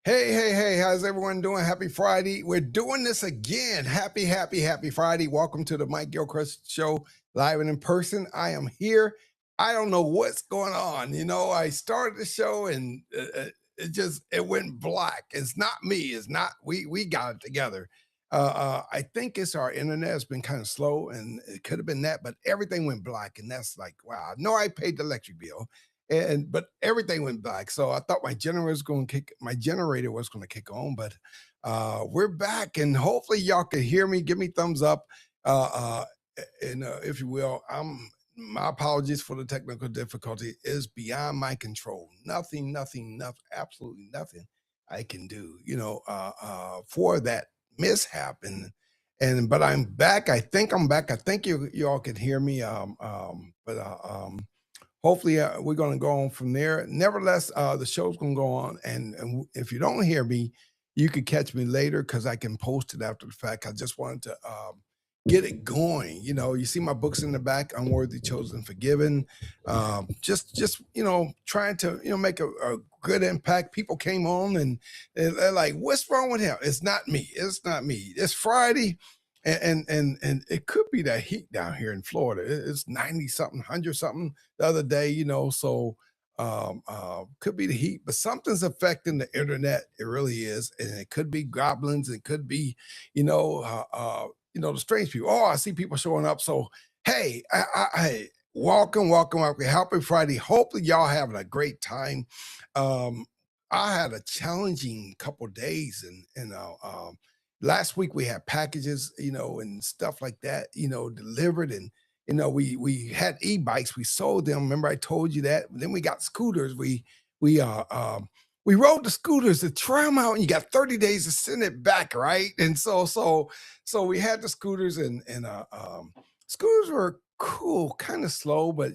Hey, how's everyone doing? Happy Friday. We're doing this again. Happy Friday. Welcome to the Mike Gilcreast Show, live and in person. I am here. I don't know what's going on. I started the show and it went black. It's not me. It's not we got it together. I think it's our internet has been kind of slow and it could have been that, but everything went black. And that's like, wow. No, I paid the electric bill but everything went black. So I thought my generator was gonna kick on, but we're back and hopefully y'all can hear me. Give me thumbs up. And if you will, my apologies for the technical difficulty is beyond my control. Nothing, absolutely nothing I can do, for that mishap. And but I'm back. I think I'm back. I think you all can hear me. But hopefully we're going to go on from there. Nevertheless, the show's going to go on, and if you don't hear me, you could catch me later because I can post it after the fact. I just wanted to get it going. You see my books in the back: Unworthy, Chosen, Forgiven. Just trying to make a good impact. People came on and they're like, "What's wrong with him?" It's not me. It's not me. It's Friday. And it could be that heat down here in Florida. It's 90 something, 100 something the other day, so could be the heat, but something's affecting the internet. It really is. And it could be goblins, it could be, the strange people. Oh, I see people showing up. So hey, welcome. Happy Friday. Hopefully y'all having a great time. Um, I had a challenging couple days and last week we had packages, and stuff like that, delivered. And we had e-bikes, we sold them. Remember I told you that? Then we got scooters. We rode the scooters to try them out, and you got 30 days to send it back, right? And so we had the scooters, and scooters were cool, kind of slow, but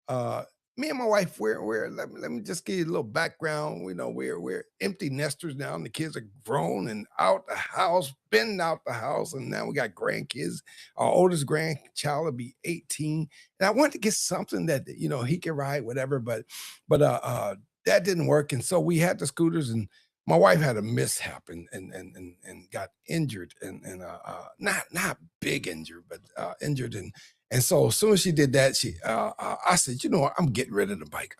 uh me and my wife, let me just give you a little background. We're empty nesters now, and the kids are grown and out the house, been out the house, and now we got grandkids. Our oldest grandchild will be 18. And I wanted to get something that he can ride, whatever, but that didn't work. And so we had the scooters, and my wife had a mishap and got injured, and not big injured, but injured. And so as soon as she did that, I said, what? I'm getting rid of the bike.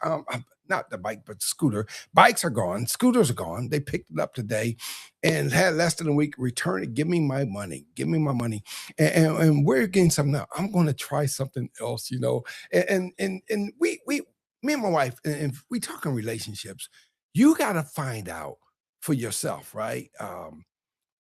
Not the bike, but the scooter. Bikes are gone. Scooters are gone. They picked it up today and had less than a week. Return it. Give me my money. Give me my money. And we're getting something now. I'm going to try something else, And me and my wife, and if we talk in relationships, you got to find out for yourself, right?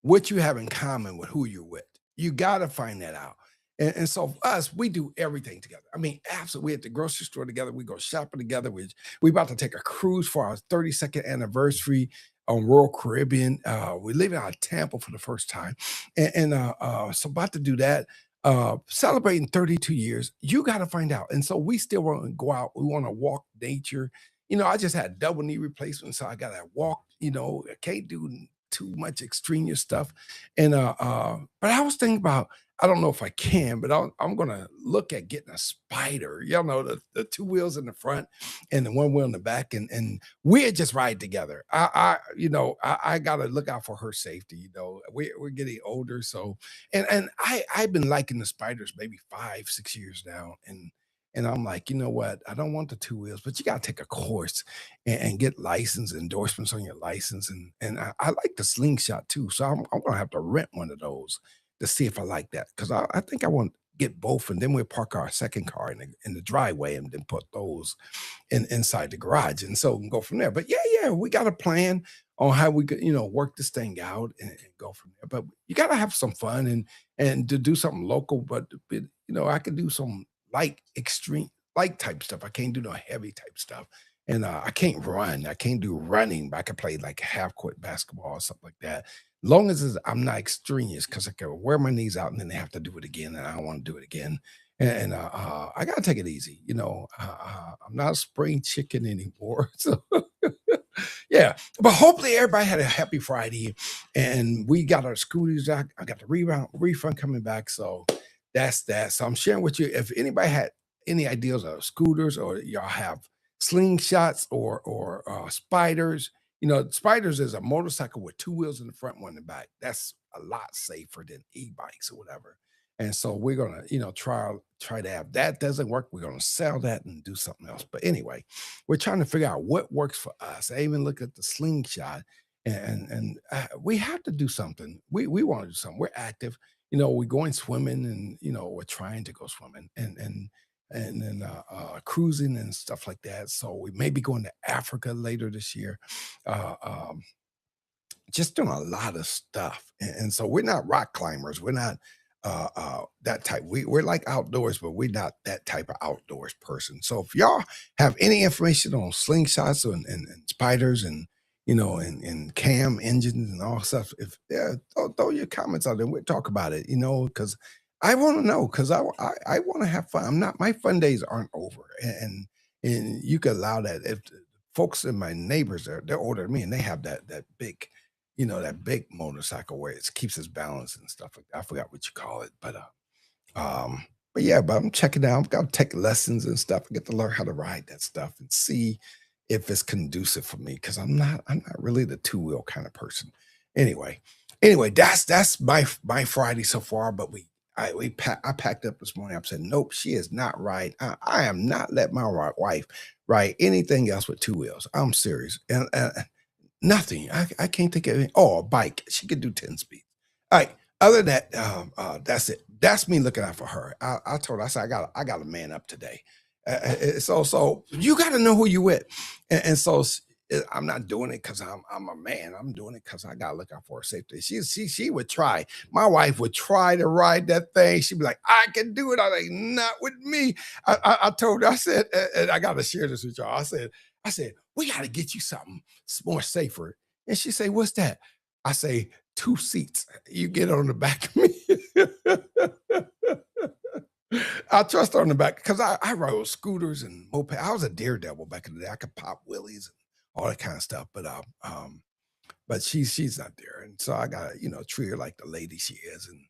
What you have in common with who you're with. You got to find that out. And so for us, we do everything together. I mean, absolutely. We at the grocery store together. We go shopping together. We about to take a cruise for our 32nd anniversary on Royal Caribbean. We're leaving out of Tampa for the first time. So about to do that. Celebrating 32 years. You got to find out. And so we still want to go out. We want to walk nature. I just had double knee replacement, so I got to walk. I can't do too much extraneous stuff. But I was thinking about, I don't know if I can, but I'm gonna look at getting a spider. Y'all know the two wheels in the front and the one wheel in the back, and we'd just ride together. I gotta look out for her safety. We're getting older, so I've been liking the spiders maybe 5, 6 years now, and I'm like, you know what? I don't want the two wheels, but you gotta take a course and get license endorsements on your license, and I like the slingshot too. So I'm gonna have to rent one of those to see if I like that, because I think I want to get both, and then we'll park our second car in the driveway and then put those inside the garage, and so we can go from there. But yeah, we got a plan on how we could work this thing out and go from there. But you got to have some fun and to do something local. But I could do some extreme light type stuff. I can't do no heavy type stuff. And I can't run. I can't do running, but I can play like half court basketball or something like that. Long as I'm not extraneous, because I can wear my knees out and then they have to do it again, and I don't want to do it again. And I gotta take it easy. I'm not a spring chicken anymore. So yeah, but hopefully everybody had a happy Friday, and we got our scooters. I got the rebound refund coming back, so that's that. So I'm sharing with you. If anybody had any ideas of scooters, or y'all have slingshots or spiders, Spiders is a motorcycle with two wheels in the front, one in the back. That's a lot safer than e-bikes or whatever. And so we're gonna, try to have that. Doesn't work. We're gonna sell that and do something else. But anyway, we're trying to figure out what works for us. I even look at the slingshot, and we have to do something. We want to do something. We're active. We're going swimming, and we're trying to go swimming, and then cruising and stuff like that. So we may be going to Africa later this year. Uh, um, just doing a lot of stuff. And so we're not rock climbers. We're not that type. We're like outdoors, but we're not that type of outdoors person. So if y'all have any information on slingshots and spiders and cam engines and all stuff, if yeah, throw your comments out there. We'll talk about it, because I want to know because I want to have fun. I'm not my fun days aren't over. And you could allow that if folks in my neighbors they're older than me and they have that big that big motorcycle where it keeps its balance and stuff like that. I forgot what you call it, but yeah, but I'm checking out. I've got to take lessons and stuff. I get to learn how to ride that stuff and see if it's conducive for me because I'm not really the two-wheel kind of person. Anyway, that's my Friday so far. But I packed up this morning. I said, nope, she is not right. I am not letting my wife ride anything else with two wheels. I'm serious. And nothing. I can't think of it. Oh, a bike. She could do 10 speed. All right. Other than that, that's it. That's me looking out for her. I told her, I said, I got to man up today. So you got to know who you with. I'm not doing it because I'm a man. I'm doing it because I got to look out for her safety. She would try. My wife would try to ride that thing. She'd be like, I can do it. I'm like, not with me. I told her, I said, and I got to share this with y'all. I said, we got to get you something more safer. And she say, what's that? I say, two seats. You get on the back of me. I trust her on the back because I rode scooters and moped. I was a daredevil back in the day. I could pop wheelies and all that kind of stuff. But she's not there. And so I gotta, treat her like the lady she is and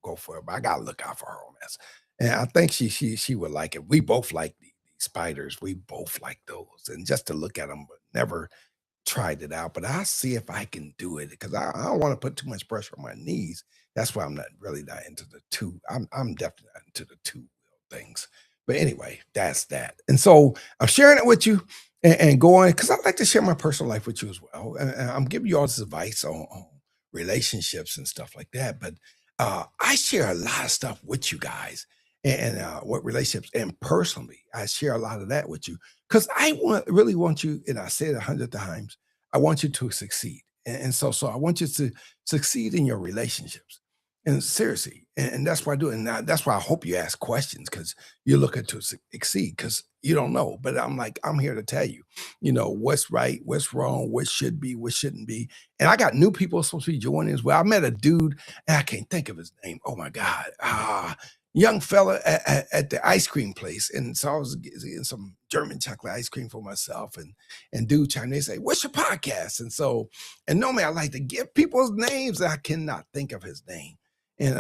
go for it. But I gotta look out for her on this. And I think she would like it. We both like the spiders. We both like those. And just to look at them, but never tried it out, but I'll see if I can do it because I don't want to put too much pressure on my knees. That's why I'm not really not into the two. I'm definitely not into the two wheel things. But anyway, that's that. And so I'm sharing it with you and going because I like to share my personal life with you as well. And I'm giving you all this advice on relationships and stuff like that. But I share a lot of stuff with you guys and what relationships and personally, I share a lot of that with you because really want you, and I said 100 times, I want you to succeed. And so I want you to succeed in your relationships. And seriously, and that's why I do it. And that's why I hope you ask questions because you're looking to succeed because you don't know. But I'm like, I'm here to tell you, what's right, what's wrong, what should be, what shouldn't be. And I got new people supposed to be joining as well. I met a dude, and I can't think of his name. Oh my God. Young fella at the ice cream place. And so I was getting some German chocolate ice cream for myself and dude chimed in and say, what's your podcast? And normally I like to give people's names. I cannot think of his name. And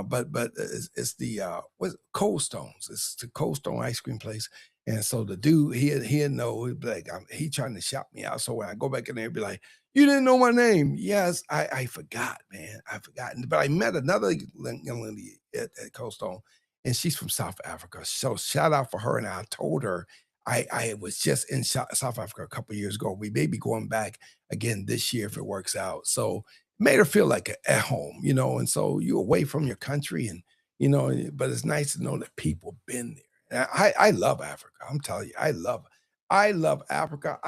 but it's the what's Cold Stones. It's the Cold Stone ice cream place. And so the dude he know he'd be like he trying to shout me out. So when I go back in there, he'd be like, "You didn't know my name?" Yes, I forgot, man. I forgot. But I met another young lady at Cold Stone, and she's from South Africa. So shout out for her. And I told her I was just in South Africa a couple of years ago. We may be going back again this year if it works out. So made her feel like at home, and so you away from your country and but it's nice to know that people been there. And I love Africa. I'm telling you, I love Africa.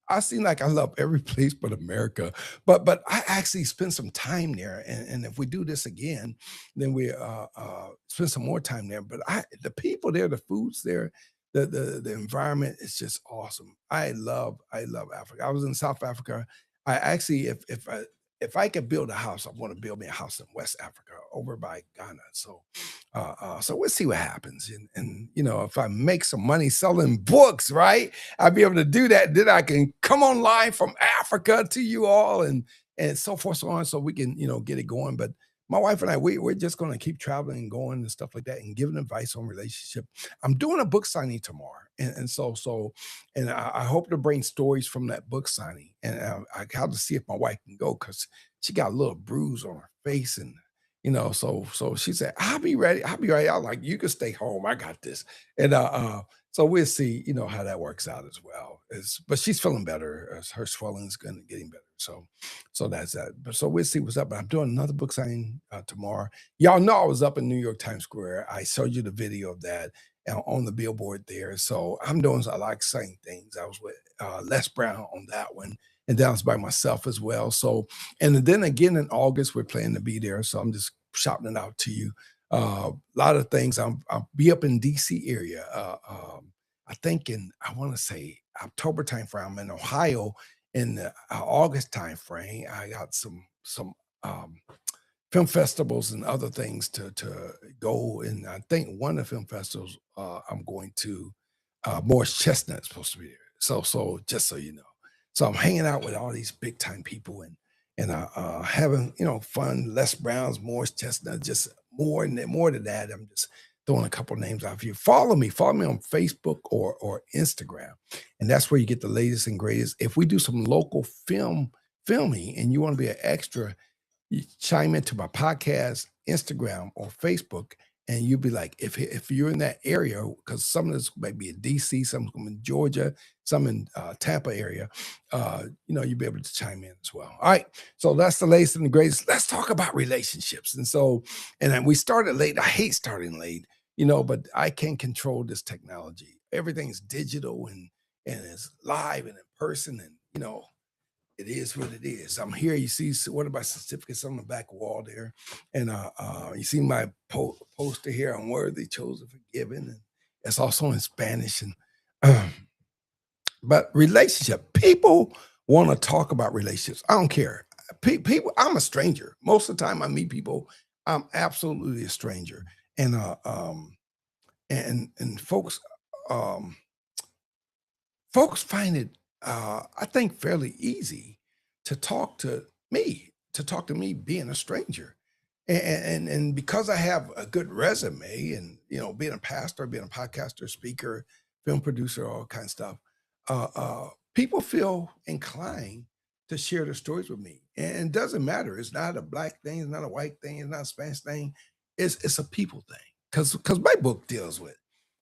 I seem like I love every place but America. But I actually spent some time there. And if we do this again, then we spend some more time there. But the people there, the foods there, the environment is just awesome. I love Africa. I was in South Africa. I actually if I could build a house, I want to build me a house in West Africa over by Ghana. So we'll see what happens. And if I make some money selling books, right, I'll be able to do that. Then I can come online from Africa to you all and so forth, so on, so we can, get it going. But my wife and I, we're just going to keep traveling and going and stuff like that and giving advice on relationship. I'm doing a book signing tomorrow, and and I hope to bring stories from that book signing. And I got to see if my wife can go because she got a little bruise on her face, and so she said, "I'll be ready. I'll be ready." I was like, "You can stay home. I got this." And so we'll see, how that works out as well. But she's feeling better. Her swelling's getting better. So that's that. But so we'll see what's up. But I'm doing another book signing tomorrow. Y'all know I was up in New York Times Square. I showed you the video of that on the billboard there. So I'm doing a lot of exciting things. I was with Les Brown on that one, and then I was by myself as well. So, and then again in August, we're planning to be there. So I'm just shouting it out to you. A lot of things. I'll be up in DC area. I think I want to say October timeframe. I'm in Ohio in the August timeframe. I got some um, film festivals and other things to go. And I think one of the film festivals I'm going to, Morris Chestnut is supposed to be there. So just so you know, so I'm hanging out with all these big time people and having fun. Les Brown's, Morris Chestnut, just more than that. I'm just throwing a couple names out. If you follow me on Facebook or Instagram, and that's where you get the latest and greatest. If we do some local filming and you want to be an extra, you chime into my podcast, Instagram or Facebook, and you'll be like, if you're in that area, because some of this might be in DC, some in Georgia, some in Tampa area, you'll be able to chime in as well. All right, so that's the latest and the greatest. Let's talk about relationships. And then we started late. I hate starting late, but I can't control this technology. Everything's digital and it's live and in person, and it is what it is. I'm here. You see one of my certificates on the back wall there. And you see my poster here. I'm worthy, chosen, forgiven. And it's also in Spanish. And but relationship, people want to talk about relationships. I don't care. People, I'm a stranger. Most of the time I meet people, I'm absolutely a stranger. And and um folks find it, I think, fairly easy to talk to me being a stranger. And because I have a good resume and, being a pastor, being a podcaster, speaker, film producer, all kind of stuff, people feel inclined to share their stories with me. And it doesn't matter. It's not a black thing. It's not a white thing. It's not a Spanish thing. It's a people thing. Because my book deals with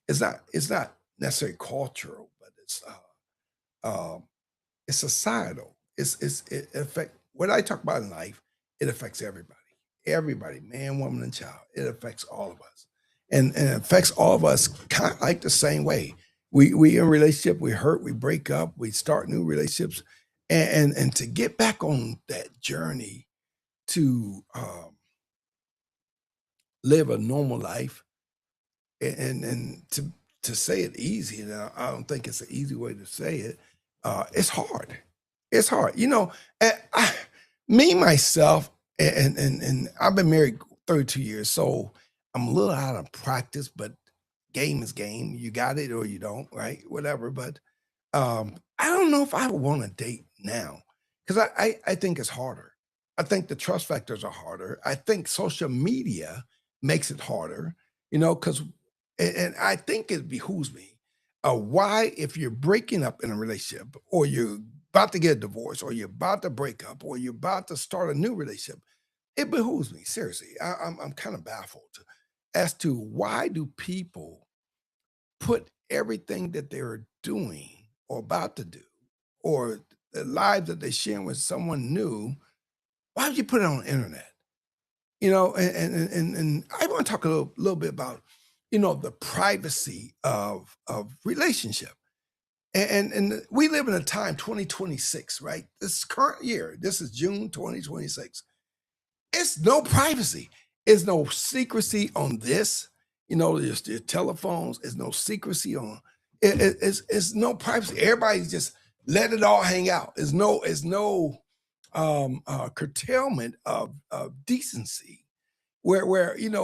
it's not necessarily cultural, but um, it's societal. It affect what I talk about in life. It affects everybody, man, woman, and child. It affects all of us, and it affects all of us kind of like the same way. We in a relationship, we hurt, we break up, we start new relationships, and to get back on that journey to live a normal life and to say it easy, and I don't think it's an easy way to say it. It's hard. It's hard. Me myself, and I've been married 32 years, so I'm a little out of practice, but game is game. You got it or you don't, right? Whatever. But I don't know if I would want to date now because I think it's harder. I think the trust factors are harder. I think social media makes it harder, because and I think it behooves me. Why, if you're breaking up in a relationship or you're about to get a divorce or you're about to break up or you're about to start a new relationship, it behooves me. Seriously, I'm kind of baffled as to why do people put everything that they're doing or about to do or the lives that they're sharing with someone new, why would you put it on the internet? And I want to talk a little bit about, the privacy of relationship. And we live in a time 2026, right? This current year, this is June 2026. It's no privacy. It's no secrecy on this. There's your telephones. There's no secrecy on it's no privacy. Everybody's just let it all hang out. There's no curtailment of decency where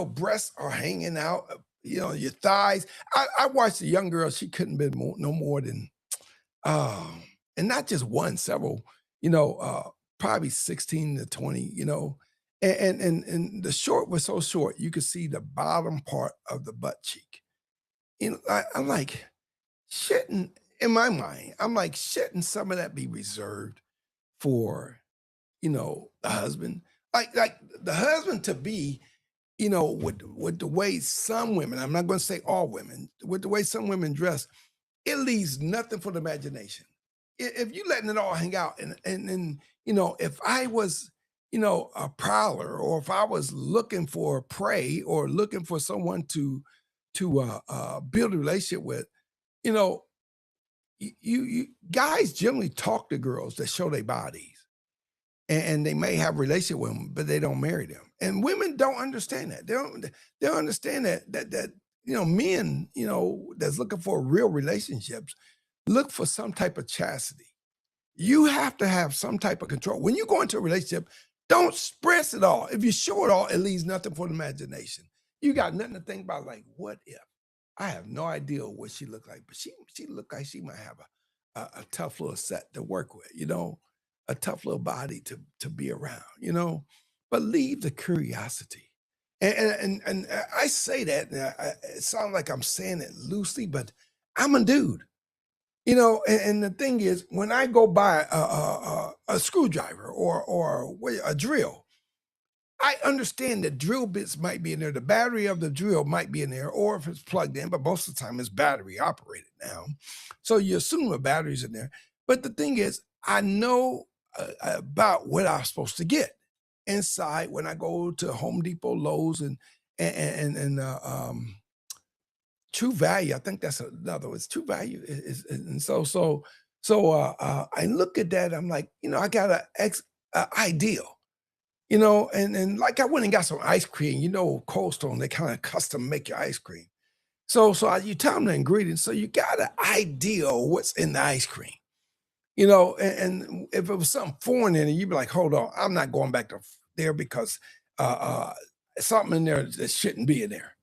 breasts are hanging out, your thighs. I watched a young girl. She couldn't be no more than and not just one, several, probably 16 to 20, And the short was so short, you could see the bottom part of the butt cheek. I'm like, shouldn't in my mind, I'm like, shouldn't some of that be reserved for, the husband? Like the husband to be, with the way some women, I'm not gonna say all women, with the way some women dress, it leaves nothing for the imagination. If you letting it all hang out and if I was, a prowler, or if I was looking for prey or looking for someone to build a relationship with, you know, you guys generally talk to girls that show their bodies, and they may have a relationship with them, but they don't marry them. And women don't understand that. They don't understand that men, that's looking for real relationships, look for some type of chastity. You have to have some type of control. When you go into a relationship, don't express it all. If you show it all, it leaves nothing for the imagination. You got nothing to think about. Like, what if? I have no idea what she looked like, but she looked like she might have a tough little set to work with, a tough little body to be around, But leave the curiosity. And I say that, and it sounds like I'm saying it loosely, but I'm a dude. And the thing is, when I go buy a screwdriver or a drill, I understand that drill bits might be in there. The battery of the drill might be in there, or if it's plugged in, but most of the time it's battery operated now. So you assume a battery's in there. But the thing is, I know about what I'm supposed to get inside when I go to Home Depot, Lowe's, and True Value. I think that's another one. It's True Value. And I look at that. I'm like, I got an ideal. And like I went and got some ice cream, Cold Stone, they kind of custom make your ice cream. You tell them the ingredients, so you got an idea of what's in the ice cream, and if it was something foreign in it, you'd be like, hold on, I'm not going back to there because something in there that shouldn't be in there,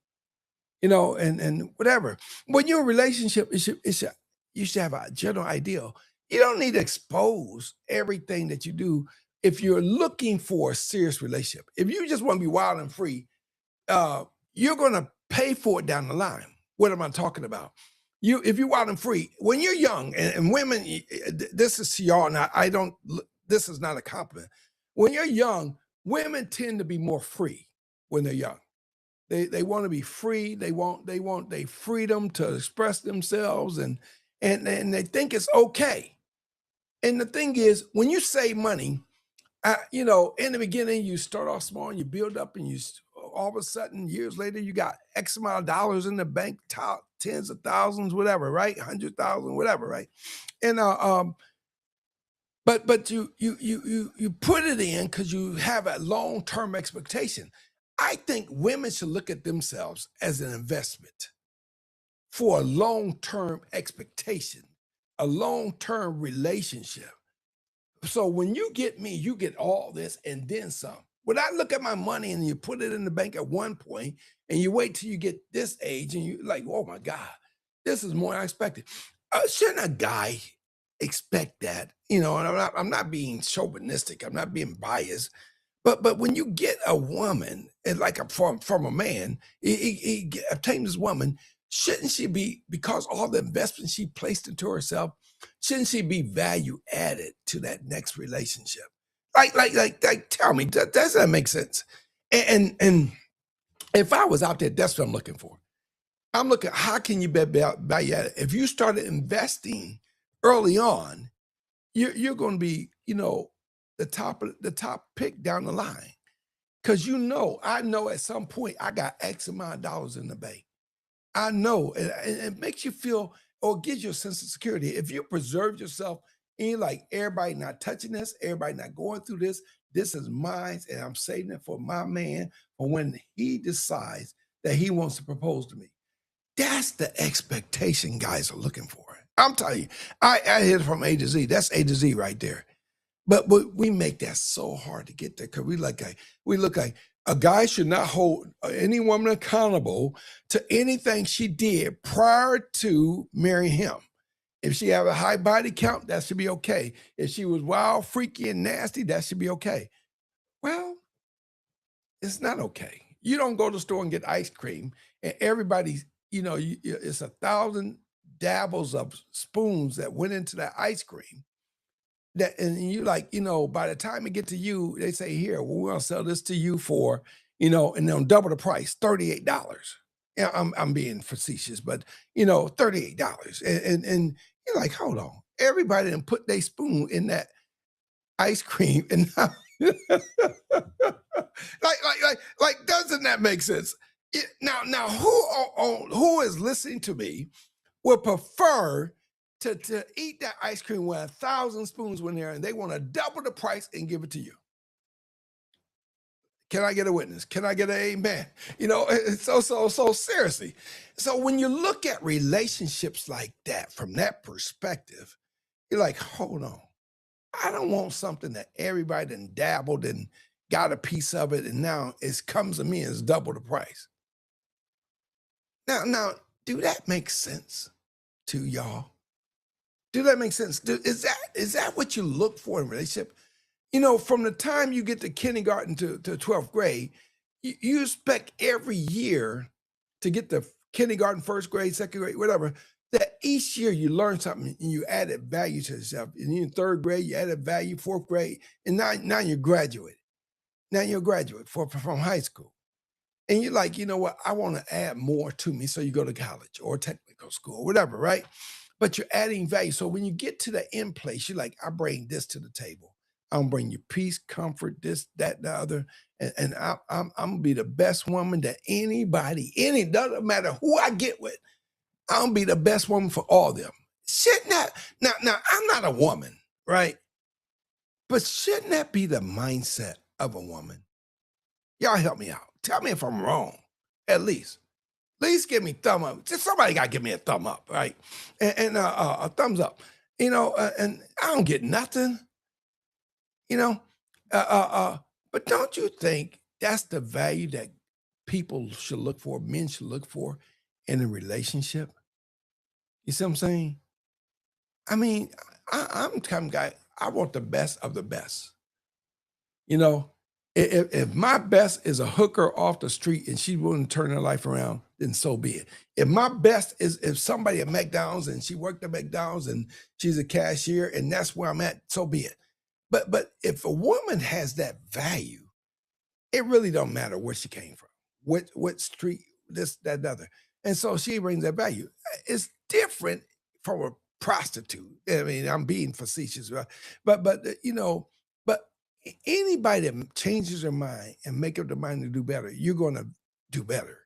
and whatever. When you're in a relationship, you should have a general ideal. You don't need to expose everything that you do if you're looking for a serious relationship. If you just want to be wild and free, you're going to pay for it down the line. What am I talking about? If you're wild and free, when you're young, and women, this is to y'all, and I don't. This is not a compliment. When you're young, women tend to be more free when they're young. They want to be free. They want their freedom to express themselves, and they think it's okay. And the thing is, when you save money, in the beginning, you start off small and you build up, and all of a sudden, years later, you got X amount of dollars in the bank, tens of thousands, whatever, right? 100,000, whatever, right? And but you put it in because you have a long term expectation. I think women should look at themselves as an investment for a long term expectation, a long term relationship. So when you get me, you get all this and then some. When I look at my money and you put it in the bank at one point and you wait till you get this age and you like, oh my God, this is more than I expected. Shouldn't a guy expect that? And I'm not being chauvinistic. I'm not being biased. But when you get a woman, and like from a man, he obtained this woman, shouldn't she be, because all the investment she placed into herself, shouldn't she be value added to that next relationship? Like tell me, does that make sense? And if I was out there, that's what I'm looking for. I'm looking, how can you be value added? If you started investing early on, you're going to be, the top pick down the line. Because I know at some point I got X amount of dollars in the bank. I know, and it makes you feel, or gives you a sense of security. If you preserve yourself and you're like, everybody not touching this, everybody not going through this is mine, and I'm saving it for my man for when he decides that he wants to propose to me. That's the expectation guys are looking for. I'm telling you, I hit it from A to Z. That's A to Z right there. But we make that so hard to get there because we look like a guy should not hold any woman accountable to anything she did prior to marrying him. If she have a high body count, that should be okay. If she was wild, freaky, and nasty, that should be okay. Well, It's not okay. You don't go to the store and get ice cream and everybody's, it's 1,000 dabbles of spoons that went into that ice cream. That and you like, by the time it get to you, they say, here, well, we're gonna sell this to you for, and they'll double the price, $38. Yeah, I'm being facetious, but $38. And you're like, hold on. Everybody done put their spoon in that ice cream and now doesn't that make sense? Now who is listening to me would prefer to eat that ice cream with 1,000 spoons in there and they want to double the price and give it to you? Can I get a witness? Can I get an amen? So seriously. So when you look at relationships like that from that perspective, you're like, hold on. I don't want something that everybody done dabbled and got a piece of it, and now it comes to me as double the price. Now, do that make sense to y'all? Do that make sense? Is that what you look for in a relationship? From the time you get to kindergarten to 12th grade, you expect every year to get to kindergarten, first grade, second grade, whatever, that each year you learn something and you added value to yourself. And in third grade, you added value, fourth grade, and now you're graduate. Now you're a graduate from high school. And you're like, you know what? I want to add more to me. So you go to college or technical school or whatever, right? But you're adding value. So when you get to the end place, you're like, I bring this to the table. I'm gonna bring you peace, comfort, this, that, the other. And I'm gonna be the best woman that doesn't matter who I get with, I'm gonna be the best woman for all of them. Shouldn't that, now I'm not a woman, right? But shouldn't that be the mindset of a woman? Y'all help me out. Tell me if I'm wrong, at least. At least give me thumb up. Just somebody got to give me a thumb up, right? And a thumbs up. And I don't get nothing, you know. But don't you think that's the value that people should look for, men should look for in a relationship? You see what I'm saying? I mean, I'm the kind of guy, I want the best of the best. If my best is a hooker off the street and she willing to turn her life around, then so be it. If my best is if somebody at McDonald's and she worked at McDonald's and she's a cashier and that's where I'm at, so be it. But if a woman has that value, it really don't matter where she came from, what street, this, that, and other. And so she brings that value. It's different from a prostitute. I mean, I'm being facetious, right? But anybody that changes their mind and make up their mind to do better, you're going to do better.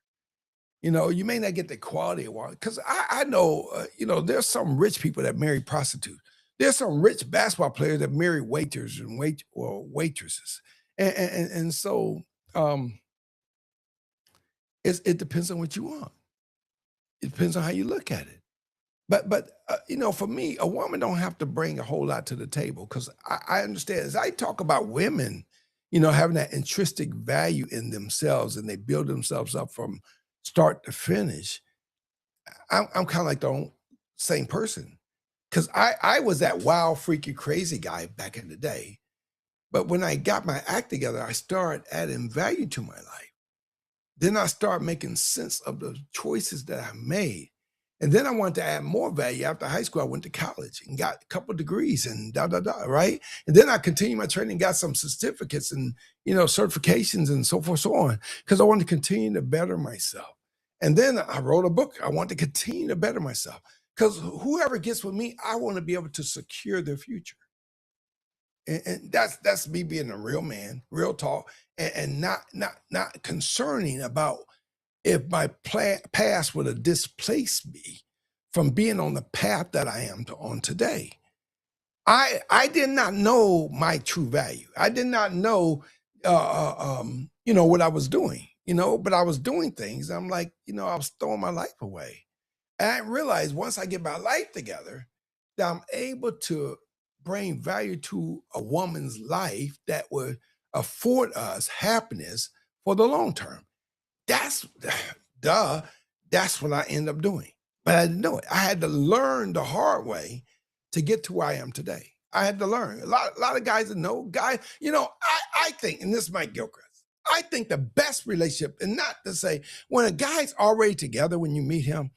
You may not get the quality of one because I know, there's some rich people that marry prostitutes. There's some rich basketball players that marry waiters and waitresses, and so it depends on what you want. It depends on how you look at it. But for me, a woman don't have to bring a whole lot to the table because I understand as I talk about women, having that intrinsic value in themselves and they build themselves up from start to finish. I'm kind of like the same person because I was that wild, freaky, crazy guy back in the day. But when I got my act together, I started adding value to my life. Then I started making sense of the choices that I made. And then I wanted to add more value. After high school, I went to college and got a couple of degrees and right? And then I continued my training, got some certificates and, certifications and so forth, so on, because I wanted to continue to better myself. And then I wrote a book. I want to continue to better myself because whoever gets with me, I want to be able to secure their future. And that's me being a real man, real talk, and not concerning about if my past would have displaced me from being on the path that I am on today. I did not know my true value. I did not know, what I was doing, but I was doing things. I'm like, I was throwing my life away. And I realized once I get my life together, that I'm able to bring value to a woman's life that would afford us happiness for the long term. That's that's what I end up doing. But I didn't know it. I had to learn the hard way to get to where I am today. I had to learn. A lot of guys that know, I think, and this is Mike Gilcreast, I think the best relationship, and not to say when a guy's already together, when you meet him,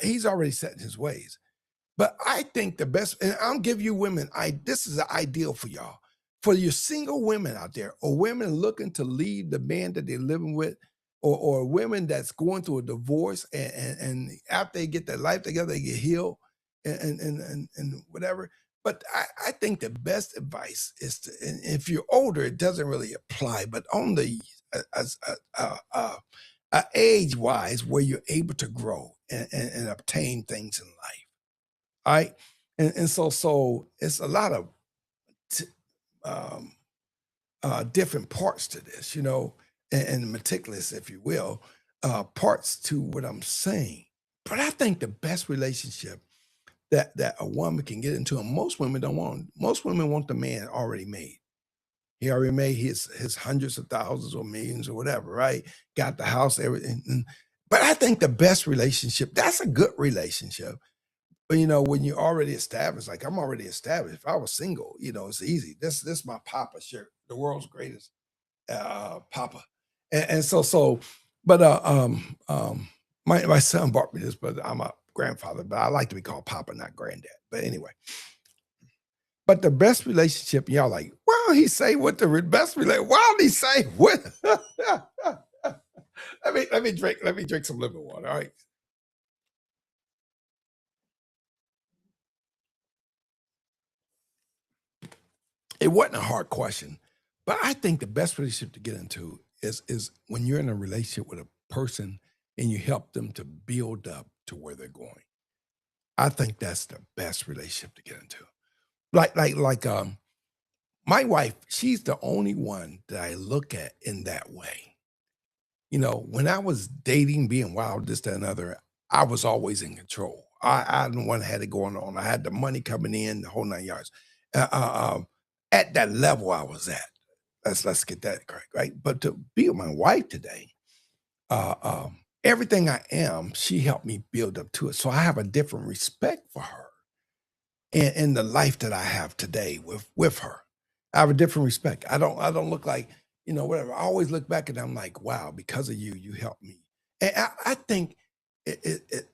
he's already set in his ways. But I think the best, and I'll give you women, this is the ideal for y'all. For your single women out there, or women looking to leave the man that they're living with, or women that's going through a divorce, and after they get their life together, they get healed and whatever. But I think the best advice is to, and if you're older, it doesn't really apply, but on the age wise, where you're able to grow and obtain things in life. All right. And so it's a lot of t- um, different parts to this, and meticulous, if you will, parts to what I'm saying. But I think the best relationship that a woman can get into, and most women don't want. Most women want the man already made. He already made his hundreds of thousands or millions or whatever, right? Got the house, everything. But I think the best relationship, that's a good relationship. But when you're already established, like I'm already established. If I was single, it's easy. This my Papa shirt, the world's greatest Papa. And but my son bought me this, but I'm a grandfather, but I like to be called Papa, not granddad. But anyway, but the best relationship, y'all like, well, he say what the best relationship. Why did he say what? Let me drink some lemon water. All right. It wasn't a hard question, but I think the best relationship to get into is when you're in a relationship with a person and you help them to build up to where they're going. I think that's the best relationship to get into. Like my wife, she's the only one that I look at in that way. When I was dating, being wild, this, that, and other, I was always in control. I the one that had it going on. I had the money coming in, the whole 9 yards. At that level I was at. Let's get that correct, right? But to be with my wife today, everything I am, she helped me build up to it. So I have a different respect for her in the life that I have today with her. I have a different respect. I don't look like, whatever. I always look back and I'm like, wow, because of you, you helped me. And I think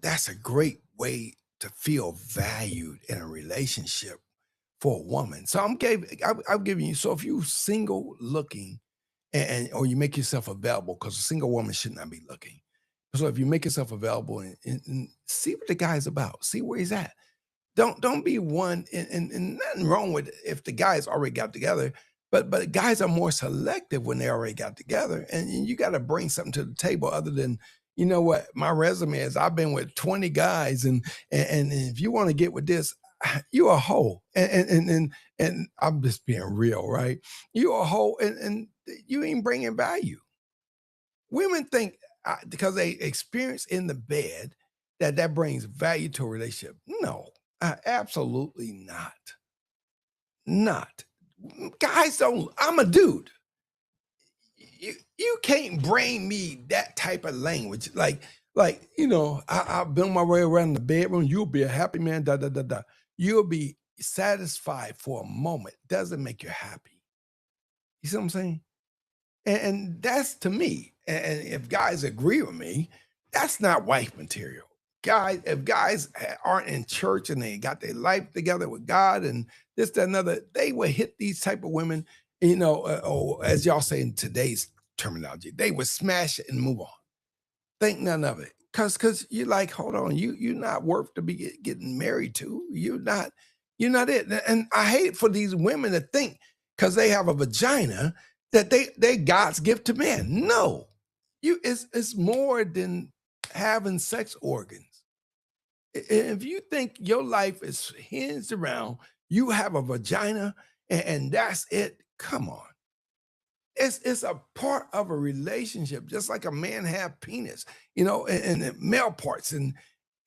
that's a great way to feel valued in a relationship for a woman. So I'm giving you. So if you single looking, or you make yourself available, because a single woman should not be looking. So if you make yourself available and see what the guy's about, see where he's at. Don't be one, and nothing wrong with if the guys already got together, but guys are more selective when they already got together, and you got to bring something to the table other than, what my resume is. I've been with 20 guys, and if you want to get with this, you a hoe, and I'm just being real, right? You a hoe, and you ain't bringing value. Women think because they experience in the bed that brings value to a relationship. No, absolutely not. Not. Guys don't. I'm a dude. You can't bring me that type of language. I'll build my way around the bedroom. You'll be a happy man. Da da da da. You'll be satisfied for a moment. Doesn't make you happy. You see what I'm saying? And that's to me, and if guys agree with me, that's not wife material. Guys, if guys aren't in church and they got their life together with God and this, that, another, they would hit these type of women, or as y'all say in today's terminology, they would smash it and move on. Think none of it. Cause you're like, hold on, you're not worth to be getting married to. You're not it. And I hate for these women to think because they have a vagina that they God's gift to men. No, it's more than having sex organs. If you think your life is hinged around you have a vagina and that's it, come on. It's a part of a relationship, just like a man have penis, and male parts, and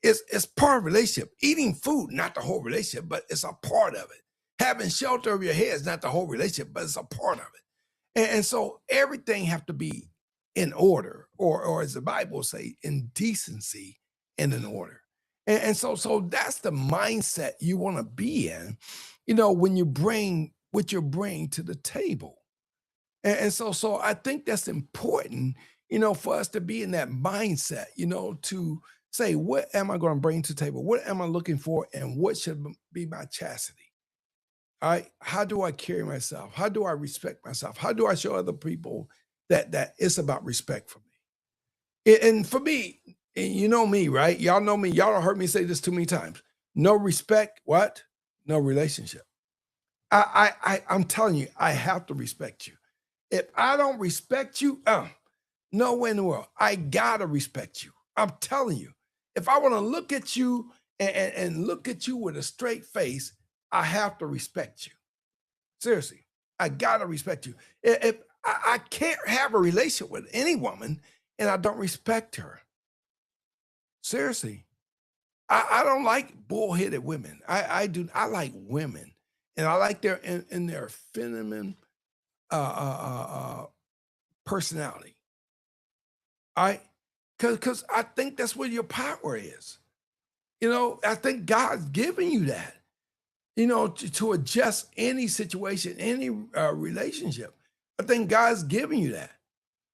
it's part of a relationship. Eating food, not the whole relationship, but it's a part of it. Having shelter over your head is not the whole relationship, but it's a part of it. And so everything have to be in order, or as the Bible say, in decency and in order. And so that's the mindset you want to be in, when you bring what you bring to the table. So I think that's important, for us to be in that mindset, to say, what am I going to bring to the table? What am I looking for? And what should be my chastity? All right. How do I carry myself? How do I respect myself? How do I show other people that it's about respect for me? And for me, and you know me, right? Y'all know me. Y'all don't heard me say this too many times. No respect, what? No relationship. I'm telling you, I have to respect you. If I don't respect you, no way in the world. I gotta respect you. I'm telling you. If I want to look at you and look at you with a straight face, I have to respect you. Seriously, I gotta respect you. If I can't have a relationship with any woman and I don't respect her. Seriously, I don't like bullheaded women. I do. I like women, and I like their in their feminine personality. I because I think that's where your power is. I think God's giving you that. To adjust any situation, any relationship. I think God's giving you that.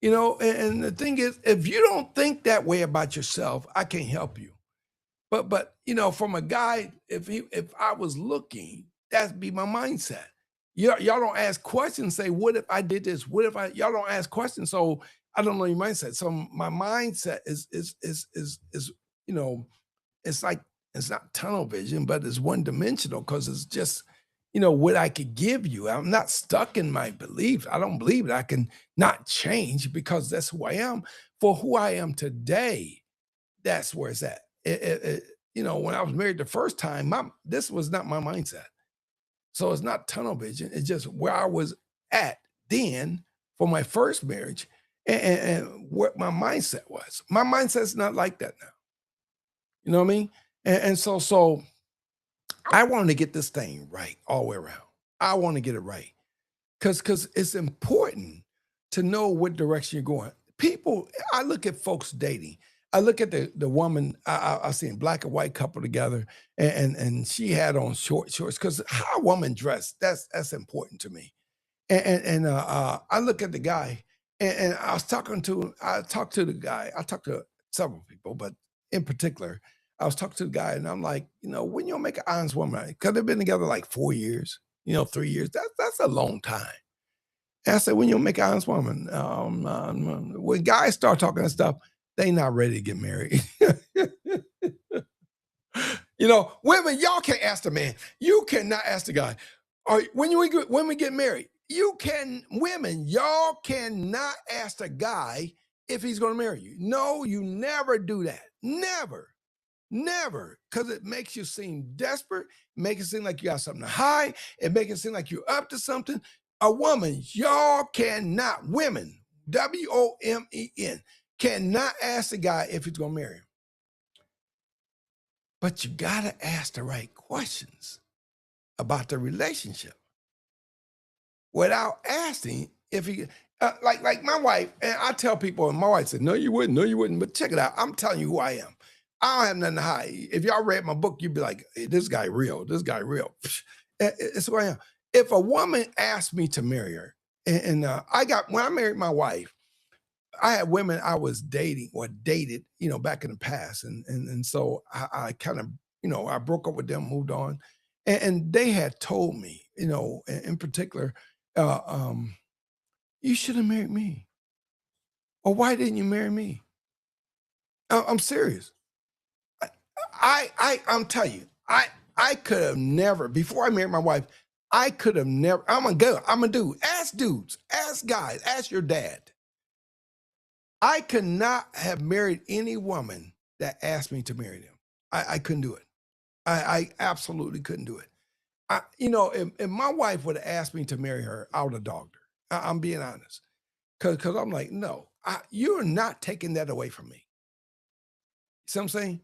And the thing is, if you don't think that way about yourself, I can't help you. But from a guy, if I was looking, that'd be my mindset. Y'all don't ask questions. Say, what if I did this? What if I? Y'all don't ask questions, so I don't know your mindset. So my mindset is it's like it's not tunnel vision, but it's one dimensional because it's just what I could give you. I'm not stuck in my beliefs. I don't believe that I can not change because that's who I am. For who I am today, that's where it's at. When I was married the first time, this was not my mindset. So it's not tunnel vision. It's just where I was at then for my first marriage and what my mindset was. My mindset's not like that now. You know what I mean? So I wanted to get this thing right all the way around. I want to get it right because it's important to know what direction you're going. People, I look at folks dating. I look at the woman. I seen black and white couple together, and she had on shorts because how a woman dressed that's important to me. And I look at the guy, and I talked to the guy. I talked to several people, but in particular, I was talking to the guy, and I'm like, when you make an honest woman, because they've been together like 4 years, 3 years. That's a long time. And I said, when you make an honest woman, when guys start talking that stuff, they not ready to get married. Women, y'all can't ask the man. You cannot ask the guy. All right, when we get married, women, y'all cannot ask the guy if he's going to marry you. No, you never do that. Never. Never, because it makes you seem desperate, make it seem like you got something to hide, it makes it seem like you're up to something. A woman, y'all cannot, women, WOMEN, cannot ask the guy if he's gonna marry him. But you gotta ask the right questions about the relationship without asking if he, like my wife, and I tell people, and my wife said, no, you wouldn't, but check it out. I'm telling you who I am. I don't have nothing to hide. If y'all read my book, you'd be like, hey, this guy real. It's who I am. If a woman asked me to marry her, and when I married my wife, I had women I was dating or dated, back in the past. And so I kind of, I broke up with them, moved on. And they had told me, in particular, you should have married me. Or why didn't you marry me? I'm serious. I'm telling you, I could have never, before I married my wife, I could have never, I'm a dude. Ask dudes, ask guys, ask your dad. I could not have married any woman that asked me to marry them. I couldn't do it. I absolutely couldn't do it. If my wife would have asked me to marry her, I would have dogged her. I'm being honest. Because I'm like, no, you're not taking that away from me. See what I'm saying?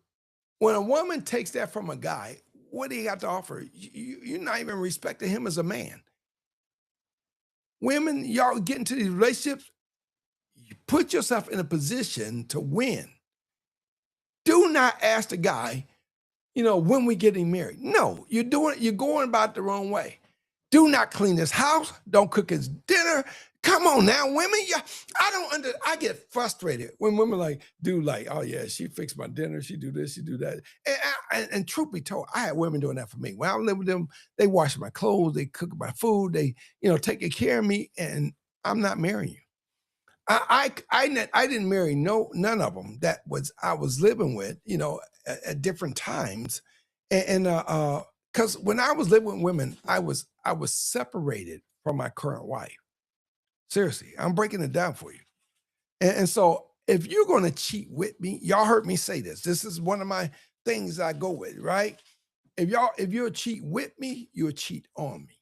When a woman takes that from a guy, what do you got to offer? You're not even respecting him as a man. Women, y'all get into these relationships, you put yourself in a position to win. Do not ask the guy, when we getting married. No, you're going about it the wrong way. Do not clean his house. Don't cook his dinner. Come on now, women. Yeah, I get frustrated when women like, dude, like, oh yeah, she fixed my dinner, she do this, she do that. And truth be told, I had women doing that for me. When I lived with them, they wash my clothes, they cook my food, they, taking care of me, and I'm not marrying you. I didn't marry none of them that I was living with, at different times. And because when I was living with women, I was separated from my current wife. Seriously, I'm breaking it down for you. And so if you're going to cheat with me, y'all heard me say this. This is one of my things I go with, right? If you'll cheat with me, you'll cheat on me.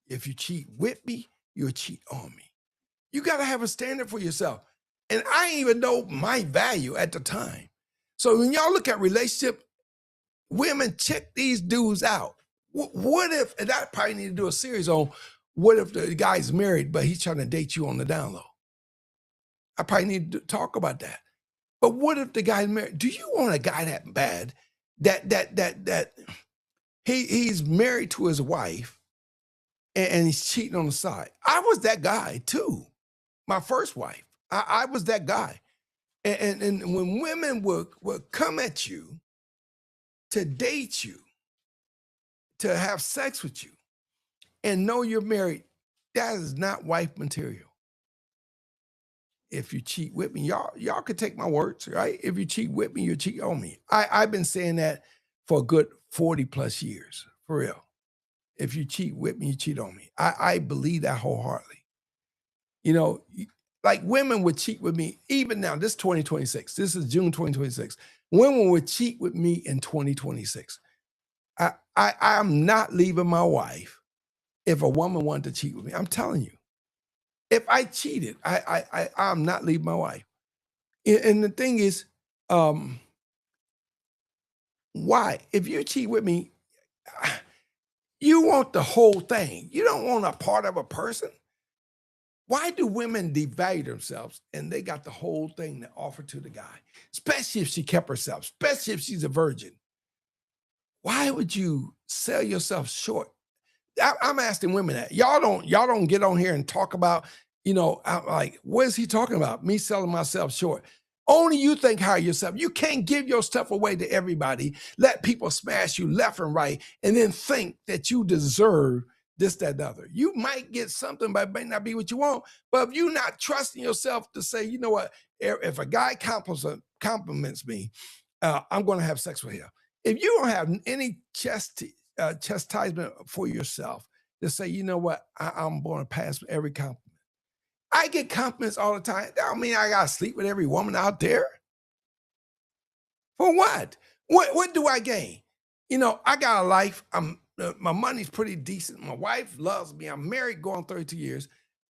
If you cheat with me, you'll cheat on me. You got to have a standard for yourself. And I didn't even know my value at the time. So when y'all look at relationship, women, check these dudes out. What if, and I probably need to do a series on, what if the guy's married, but he's trying to date you on the down low? I probably need to talk about that. But what if the guy's married? Do you want a guy that bad that he's married to his wife and he's cheating on the side? I was that guy too. My first wife, I was that guy. And when women would come at you to date you, to have sex with you, and know you're married, that is not wife material. If you cheat with me, y'all could take my words, right? If you cheat with me, you cheat on me. I've been saying that for a good 40 plus years, for real. If you cheat with me, you cheat on me. I believe that wholeheartedly. Like women would cheat with me, even now, this is 2026. This is June 2026. Women would cheat with me in 2026. I'm not leaving my wife if a woman wanted to cheat with me. I'm telling you. If I cheated, I'm not leaving my wife. And the thing is, why? If you cheat with me, you want the whole thing. You don't want a part of a person. Why do women devalue themselves and they got the whole thing to offer to the guy? Especially if she kept herself, especially if she's a virgin. Why would you sell yourself short? I'm asking women that. Y'all don't get on here and talk about, I'm like, what is he talking about? Me selling myself short. Only you think higher yourself. You can't give your stuff away to everybody, let people smash you left and right, and then think that you deserve this, that, and the other. You might get something, but it may not be what you want. But if you're not trusting yourself to say, you know what, if a guy compliments me, I'm going to have sex with him. If you don't have any chastisement for yourself to say, you know what, I'm going to pass every compliment. I get compliments all the time. That don't mean I got to sleep with every woman out there. For what? What do I gain? I got a life. My money's pretty decent. My wife loves me. I'm married going 32 years.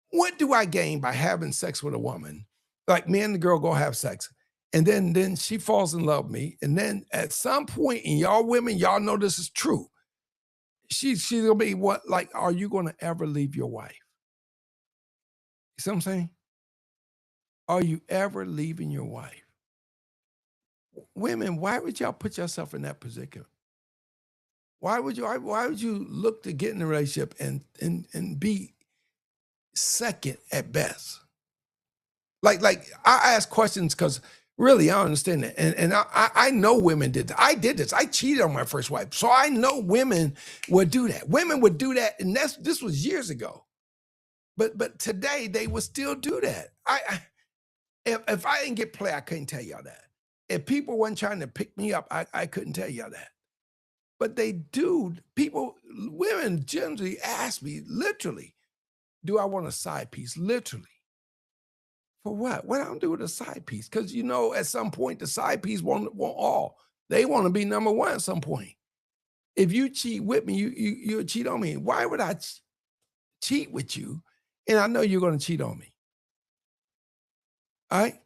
What do I gain by having sex with a woman? Like me and the girl go have sex. And then she falls in love with me. And then at some point, and y'all women, y'all know this is true. She's gonna be what? Like, are you gonna ever leave your wife? You see what I'm saying? Are you ever leaving your wife? Women, why would y'all put yourself in that position? Why would you look to get in a relationship and be second at best? Like I ask questions because really I don't understand that. And I know women did that. I did this. I cheated on my first wife. So I know women would do that. Women would do that. And this was years ago. But today they would still do that. If I didn't get play, I couldn't tell y'all that. If people weren't trying to pick me up, I couldn't tell y'all that. But they do. Women generally ask me, literally, do I want a side piece? Literally. For what? What I'm doing with a side piece? Because at some point the side piece want all. They want to be number one at some point. If you cheat with me, you cheat on me. Why would I cheat with you? And I know you're going to cheat on me. All right.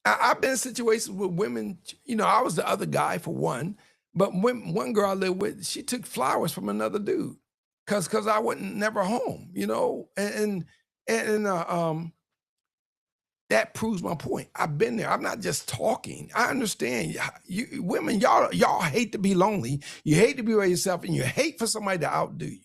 I've been in situations with women. I was the other guy for one, but one girl I lived with, she took flowers from another dude because I wasn't never home. And that proves my point. I've been there. I'm not just talking. I understand. You women, y'all hate to be lonely. You hate to be by yourself, and you hate for somebody to outdo you.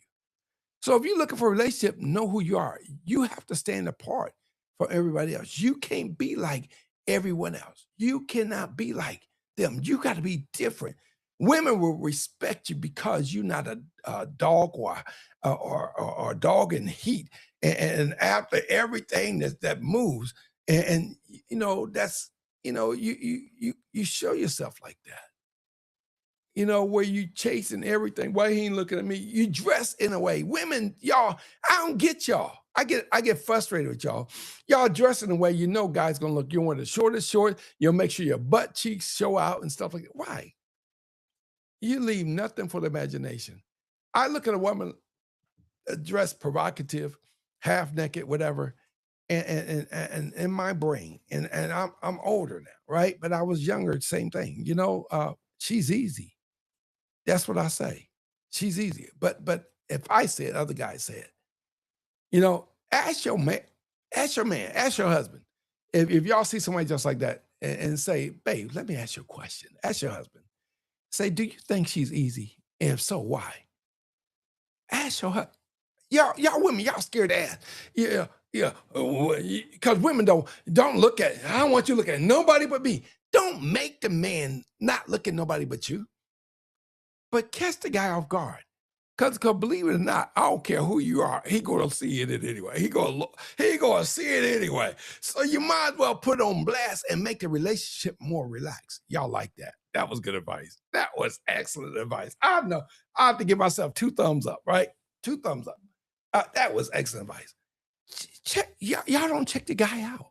So if you're looking for a relationship, know who you are. You have to stand apart from everybody else. You can't be like everyone else. You cannot be like them. You got to be different. Women will respect you because you're not a dog or a dog in heat. And after everything that moves, and that's you show yourself like that. Where you chasing everything. Why he ain't looking at me? You dress in a way. Women, y'all, I don't get y'all. I get frustrated with y'all. Y'all dress in a way guys gonna look. You want the shortest short. You'll make sure your butt cheeks show out and stuff like that. Why? You leave nothing for the imagination. I look at a woman dressed provocative, half naked, whatever, and in my brain, and I'm older now, right? But I was younger, same thing. She's easy. That's what I say. She's easy. But if I say it, other guys say it. Ask your man, ask your husband. If y'all see somebody just like that and say, babe, let me ask you a question. Ask your husband. Say, do you think she's easy? And if so, why? Ask your husband. Y'all women, y'all scared to ask. Yeah. Because women don't look at, I don't want you to look at nobody but me. Don't make the man not look at nobody but you. But catch the guy off guard. Because believe it or not, I don't care who you are, he gonna see it anyway. He gonna see it anyway. So you might as well put on blast and make the relationship more relaxed. Y'all like that. That was good advice. That was excellent advice. I know. I have to give myself 2 thumbs up, right? 2 thumbs up. That was excellent advice. Y'all don't check the guy out.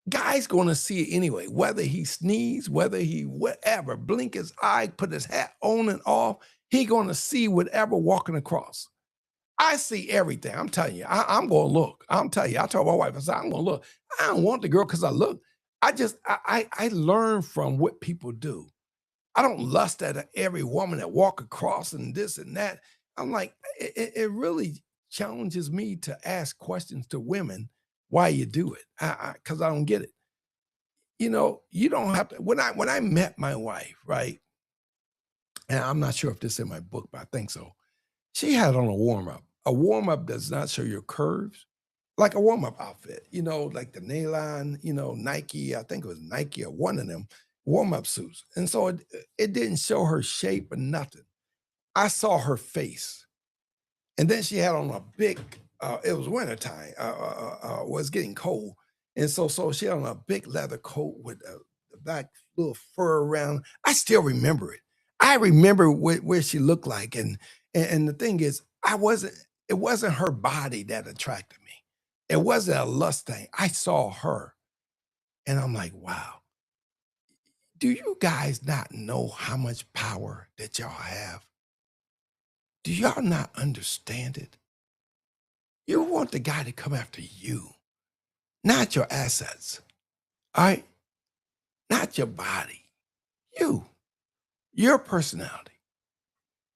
Guy's gonna see it anyway, whether he sneeze, whether he whatever, blink his eye, put his hat on and off, he gonna see whatever walking across. I see everything. I'm telling you, I'm gonna look. I'm telling you, I told my wife, I said, I'm gonna look. I don't want the girl because I look. I learn from what people do. I don't lust at every woman that walk across and this and that. I'm like, it really challenges me to ask questions to women why you do it. Because I don't get it. You don't have to. When I met my wife, right? And I'm not sure if this is in my book, but I think so. She had on a warm up. A warm up does not show your curves, like a warm up outfit. Like the nylon, Nike. I think it was Nike or one of them warm up suits. And so it didn't show her shape or nothing. I saw her face. And then she had on a big, it was wintertime, was getting cold. And so she had on a big leather coat with the back little fur around. I still remember it. I remember where she looked like. And the thing is, it wasn't her body that attracted me. It wasn't a lust thing. I saw her and I'm like, wow. Do you guys not know how much power that y'all have? Do y'all not understand it? You want the guy to come after you, not your assets, all right? Not your body, your personality.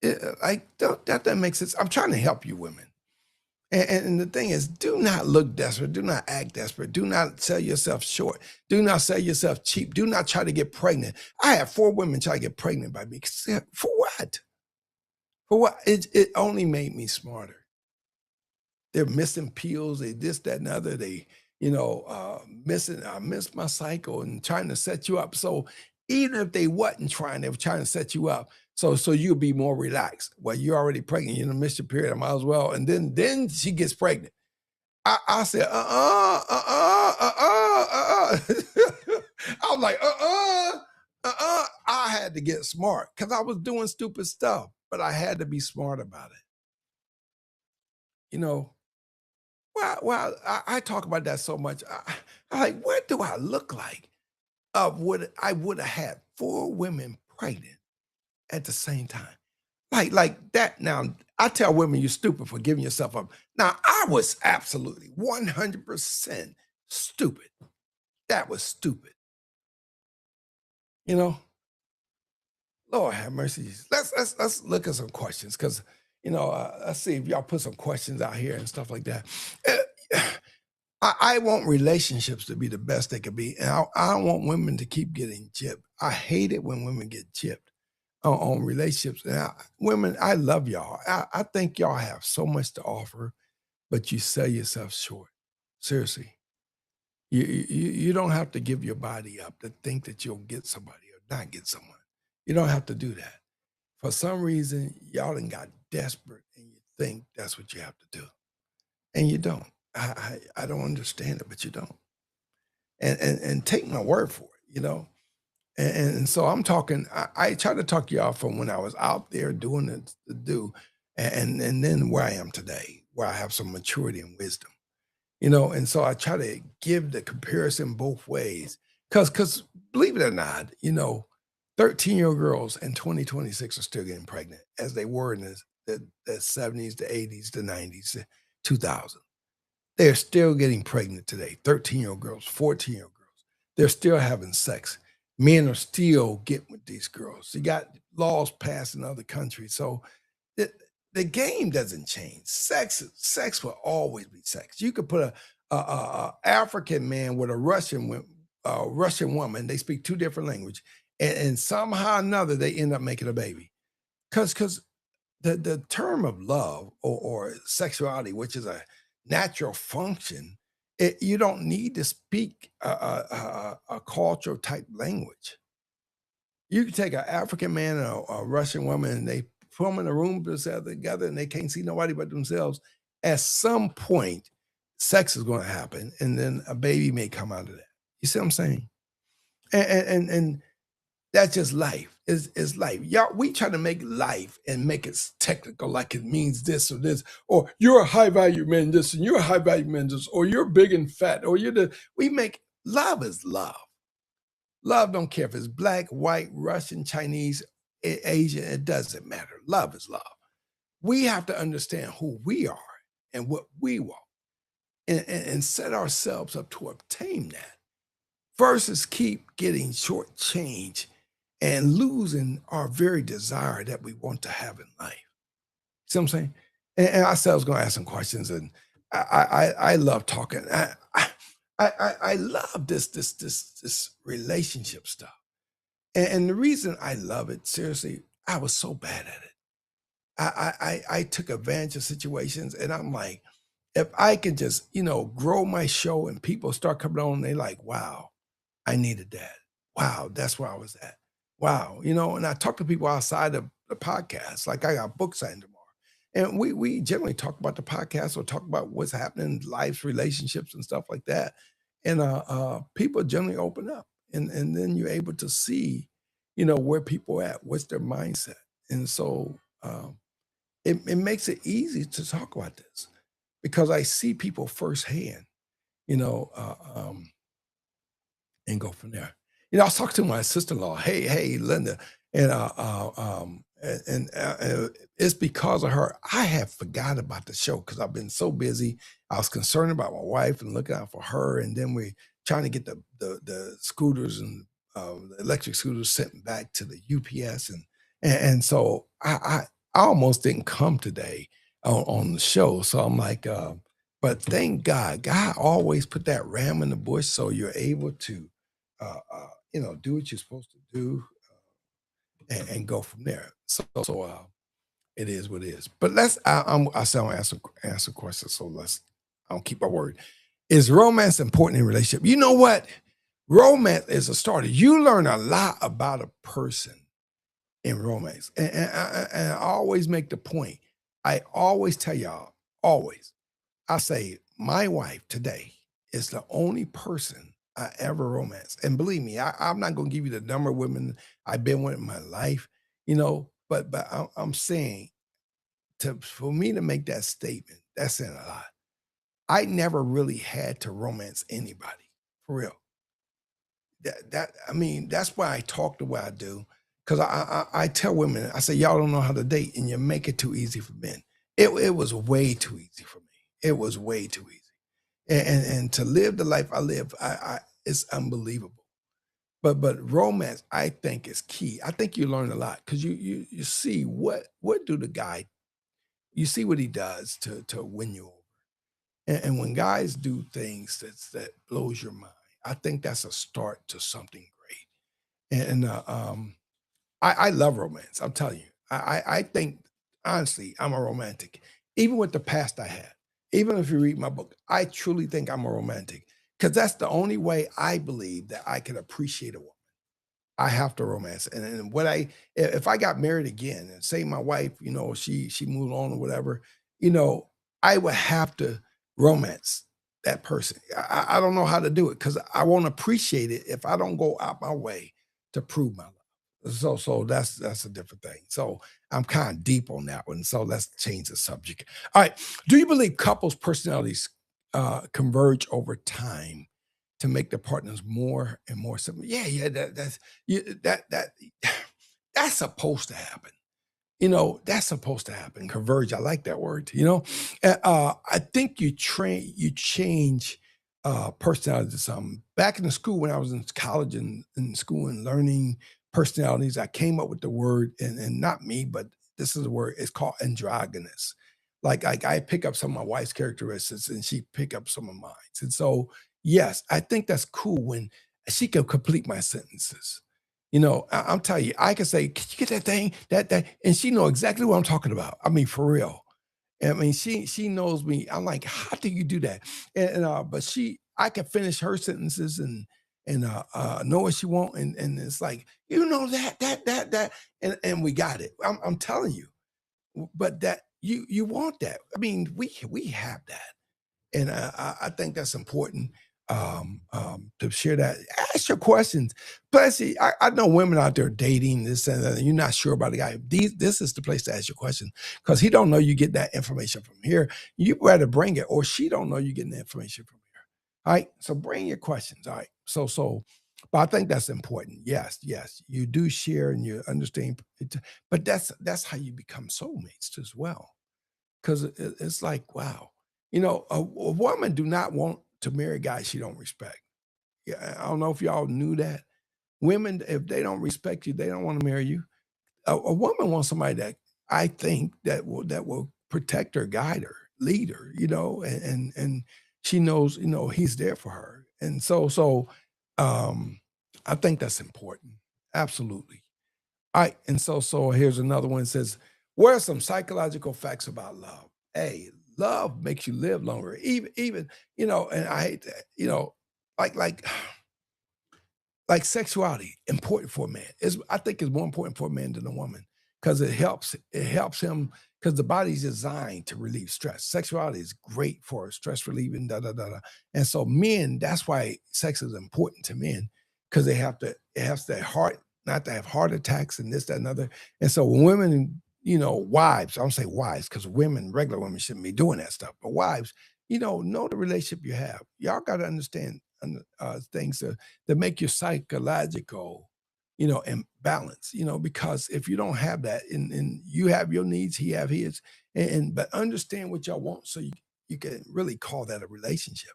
That makes sense. I'm trying to help you women. And the thing is, do not look desperate. Do not act desperate. Do not sell yourself short. Do not sell yourself cheap. Do not try to get pregnant. I had 4 women try to get pregnant by me. For what? For what? It only made me smarter. They're missing pills, they this, that, and the other. They, I missed my cycle and trying to set you up. So even if they wasn't trying, they were trying to set you up. So you'll be more relaxed. Well, you're already pregnant, you missed your period, I might as well. And then she gets pregnant. I said, I was like, I had to get smart because I was doing stupid stuff, but I had to be smart about it. Well, I talk about that so much. I'm like, what do I look like? What I would have had 4 women pregnant at the same time. Like that. Now, I tell women you're stupid for giving yourself up. Now, I was absolutely 100% stupid. That was stupid. Lord have mercy. Let's look at some questions because, let's see if y'all put some questions out here and stuff like that. I want relationships to be the best they could be. And I don't want women to keep getting gypped. I hate it when women get gypped. on relationships. And women, I love y'all. I think y'all have so much to offer, but you sell yourself short. Seriously. You don't have to give your body up to think that you'll get somebody or not get someone. You don't have to do that. For some reason, y'all done got desperate and you think that's what you have to do. And you don't. I don't understand it, but you don't. And take my word for it, you know. And so I'm talking, I try to talk y'all from when I was out there doing it to do, and then where I am today, where I have some maturity and wisdom. You know, and so I try to give the comparison both ways. Cause believe it or not, you know, 13-year-old girls in 2026 are still getting pregnant as they were in the 70s, the 80s, the 90s, the 2000. They're still getting pregnant today. 13-year-old girls, 14-year-old girls. They're still having sex. Men are still getting with these girls. You got laws passed in other countries. So the, the game doesn't change. Sex will always be sex. You could put a African man with a Russian woman. They speak two different languages, and somehow or another they end up making a baby. Because the term of love or sexuality, which is a natural function, you don't need to speak a cultural type language. You can take an African man and a Russian woman, and they put them in a room together, and they can't see nobody but themselves. At some point, sex is going to happen, and then a baby may come out of that. You see what I'm saying? And that's just life. Is life. Y'all, we try to make life and make it technical, like it means this or this, or you're a high value man, this, and you're a high value man, this, or you're big and fat, or you're the. We make love is love. Love don't care if it's black, white, Russian, Chinese, Asian, it doesn't matter. Love is love. We have to understand who we are and what we want and set ourselves up to obtain that versus keep getting shortchanged and losing our very desire that we want to have in life. See what I'm saying? And I said I was going to ask some questions, and I love talking. I love this relationship stuff. And the reason I love it, seriously, I was so bad at it. I took advantage of situations, and I'm like, if I could just, you know, grow my show and people start coming on, they like, wow, I needed that. Wow, that's where I was at. Wow, you know, and I talk to people outside of the podcast, like I got book signing tomorrow. And we generally talk about the podcast or talk about what's happening in life, relationships, and stuff like that. And people generally open up, and then you're able to see, you know, where people are at, what's their mindset. And so it makes it easy to talk about this because I see people firsthand, you know, and go from there. You know, I was talking to my sister-in-law, hey, Linda, and it's because of her. I have forgot about the show because I've been so busy. I was concerned about my wife and looking out for her, and then we trying to get the scooters and the electric scooters sent back to the UPS, and so I almost didn't come today on the show. So I'm like, but thank God, God always put that ram in the bush so you're able to you know, do what you're supposed to do and go from there. So it is what it is. But I said I'll answer questions. So I don't keep my word. Is romance important in a relationship? You know what? Romance is a starter. You learn a lot about a person in romance. And I always make the point. I always tell y'all, always, I say, my wife today is the only person I ever romanced. And believe me, I'm not going to give you the number of women I've been with in my life, you know, but I'm saying for me to make that statement, that's saying a lot. I never really had to romance anybody, for real. I mean, that's why I talk the way I do. Because I tell women, I say, y'all don't know how to date, and you make it too easy for men. It was way too easy for me. It was way too easy. And to live the life I live, I it's unbelievable. But romance, I think, is key. I think you learn a lot because you see what do the guy, you see what he does to win you over. And when guys do things that blows your mind, I think that's a start to something great. And I love romance. I'm telling you. I think honestly, I'm a romantic. Even with the past I had, even if you read my book, I truly think I'm a romantic because that's the only way I believe that I can appreciate a woman. I have to romance. And what if I got married again and say my wife, she moved on or whatever, you know, I would have to romance that person. I don't know how to do it because I won't appreciate it if I don't go out my way to prove my love. So that's a different thing. So I'm kind of deep on that one. So let's change the subject. All right. Do you believe couples' personalities converge over time to make the partners more and more similar? Yeah, yeah, that's that's supposed to happen. That's supposed to happen. Converge. I like that word. I think you change personality to some. Back in the school when I was in college and in school and learning personalities, I came up with the word, and not me, but this is a word. It's called androgynous. Like I pick up some of my wife's characteristics, and she pick up some of mine. And so, yes, I think that's cool when she can complete my sentences. I'm telling you, I can say, "Can you get that thing, that," and she know exactly what I'm talking about. I mean, for real. I mean, she knows me. I'm like, "How do you do that?" But I can finish her sentences and know what she want, and it's like, that," and we got it. I'm telling you, but that you want that. I mean, we have that. And I think that's important to share that. Ask your questions. Plus, see, I know women out there dating this and that, and you're not sure about the guy. This is the place to ask your question because he don't know you get that information from here. You better bring it, or she don't know you getting the information from here. All right. So bring your questions. All right. But I think that's important. Yes, yes, you do share and you understand, but that's how you become soulmates as well. 'Cause it's like, wow, a woman do not want to marry guys she don't respect. Yeah, I don't know if y'all knew that. Women, if they don't respect you, they don't wanna marry you. A woman wants somebody that I think that will protect her, guide her, lead her, and she knows, he's there for her. And um, I think that's important. Absolutely. Alright, and so here's another one. It says, "What are some psychological facts about love?" Hey, love makes you live longer. Even, and I hate that, like like sexuality, important for a man. I think it's more important for a man than a woman because it helps him because the body's designed to relieve stress. Sexuality is great for stress relieving, da da da da. And so men, that's why sex is important to men because it helps their heart not to have heart attacks and this, that, and other. And so when women, wives, I don't say wives because women, regular women shouldn't be doing that stuff, but wives, know the relationship you have. Y'all got to understand things that make you psychological, and balance, because if you don't have that and you have your needs, he have his, but understand what y'all want so you can really call that a relationship.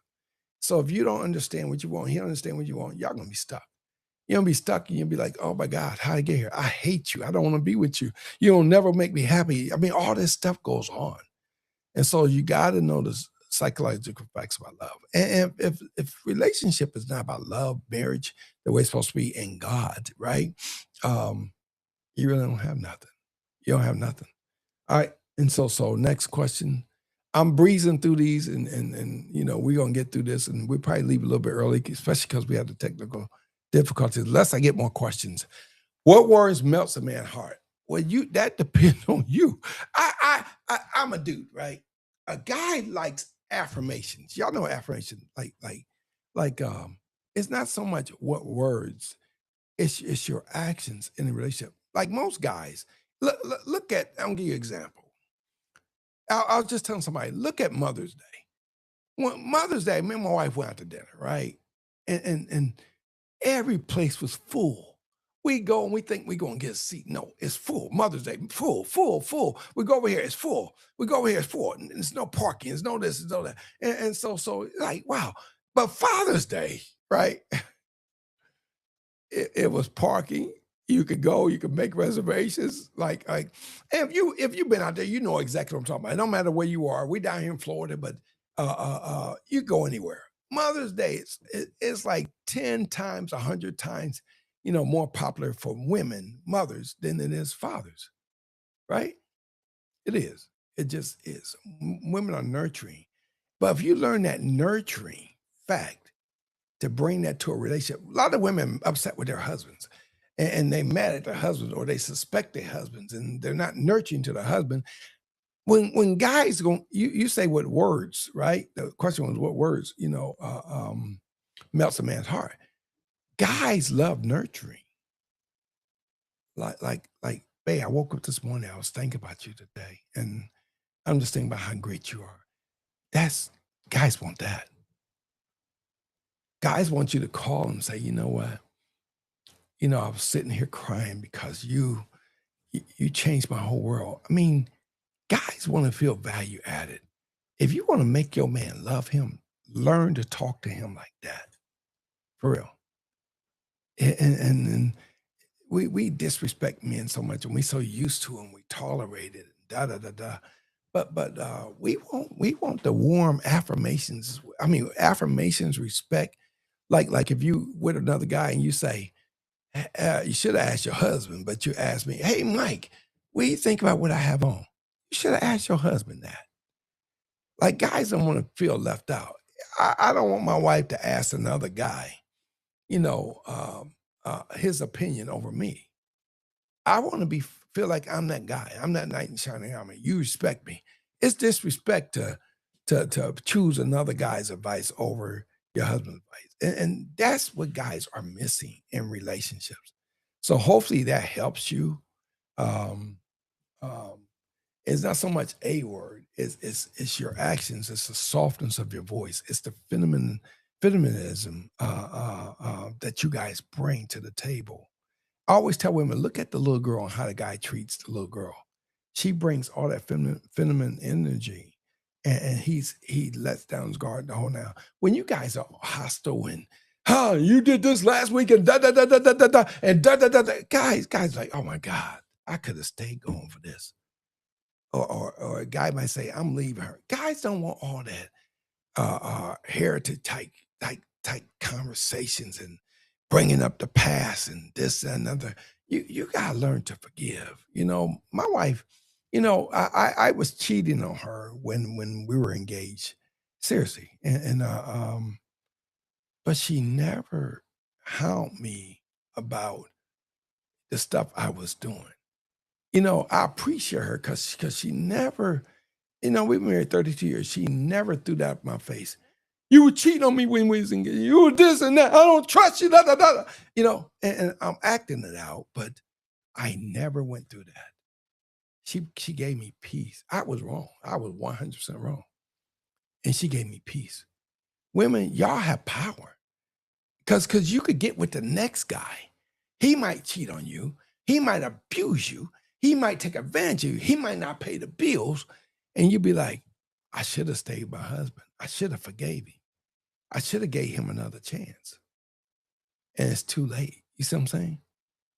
So if you don't understand what you want, he don't understand what you want, y'all gonna be stuck. You're gonna be stuck and you'll be like, oh my God, how I get here? I hate you. I don't want to be with you. You'll never make me happy. I mean, all this stuff goes on. And so you got to know the psychological facts about love. And if relationship is not about love, marriage, the way it's supposed to be in God, right? Um, you really don't have nothing. You don't have nothing. All right. And so next question. I'm breezing through these and we're gonna get through this and we'll probably leave a little bit early, especially because we have the technical difficulties. Unless I get more questions. What words melts a man's heart? Well, that depends on you. I'm a dude, right? A guy likes affirmations. Y'all know affirmation, like it's not so much what words, it's your actions in a relationship. Like most guys, look at. I'm gonna give you an example. I was just telling somebody, look at Mother's Day. When Mother's Day, me and my wife went out to dinner, right? And every place was full. We go and we think we're gonna get a seat. No, it's full. Mother's Day, full, full, full. We go over here, it's full. We go over here, it's full. And there's no parking, there's no this, there's no that. And so like, wow. But Father's Day, right? It was parking. You could go, you could make reservations. Like if you've been out there, you know exactly what I'm talking about. It don't matter where you are. We down here in Florida, but you go anywhere. Mother's Day, it's like 10 times, 100 times. more popular for women, mothers, than it is fathers, right? It is. It just is. Women are nurturing. But if you learn that nurturing fact to bring that to a relationship, a lot of women upset with their husbands and they mad at their husbands or they suspect their husbands and they're not nurturing to the husband. When guys go, you say what words, right? The question was what words, melts a man's heart. Guys love nurturing. Like, babe, I woke up this morning, I was thinking about you today, and I'm just thinking about how great you are. That's guys want that. Guys want you to call and say, you know what? I was sitting here crying because you changed my whole world. I mean, guys want to feel value added. If you want to make your man love him, learn to talk to him like that. For real. And we disrespect men so much and we so used to them, we tolerate it, da da da da. But we want the warm affirmations. I mean, affirmations, respect. Like if you with another guy and you say, you should have asked your husband, but you asked me, hey Mike, what do you think about what I have on? You should have asked your husband that. Like guys don't want to feel left out. I don't want my wife to ask another guy, his opinion over me. I want to feel like I'm that guy. I'm that knight in shining armor. You respect me. It's disrespect to choose another guy's advice over your husband's advice. And that's what guys are missing in relationships. So hopefully that helps you. Um, um, it's not so much a word, it's your actions, it's the softness of your voice, it's the feminism that you guys bring to the table. I always tell women, look at the little girl and how the guy treats the little girl. She brings all that feminine energy, and he lets down his guard the whole now. When you guys are hostile and you did this last week and da da da da da da da and da da da da, guys like, oh my God, I could have stayed going for this. Or a guy might say, I'm leaving her. Guys don't want all that heritage type conversations and bringing up the past and this and another. You gotta learn to forgive. My wife, I was cheating on her when we were engaged, seriously, but she never hounded me about the stuff I was doing. I appreciate her because she never, we've been married 32 years. She never threw that in my face. You were cheating on me when we was engaged. You were this and that. I don't trust you. Da, da, da, da. And I'm acting it out, but I never went through that. She gave me peace. I was wrong. I was 100% wrong. And she gave me peace. Women, y'all have power. Because you could get with the next guy. He might cheat on you. He might abuse you. He might take advantage of you. He might not pay the bills. And you'd be like, I should have stayed with my husband. I should have forgave him. I should have gave him another chance. And it's too late. You see what I'm saying?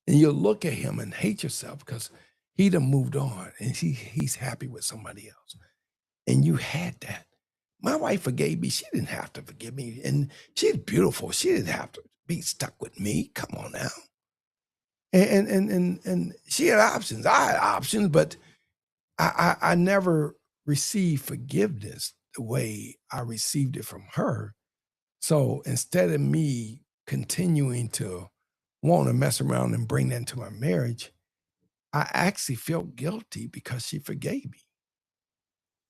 And you'll look at him and hate yourself because he done moved on and he's happy with somebody else. And you had that. My wife forgave me. She didn't have to forgive me. And she's beautiful. She didn't have to be stuck with me. Come on now. And she had options. I had options, but I never received forgiveness the way I received it from her. So instead of me continuing to want to mess around and bring that into my marriage, I actually felt guilty because she forgave me.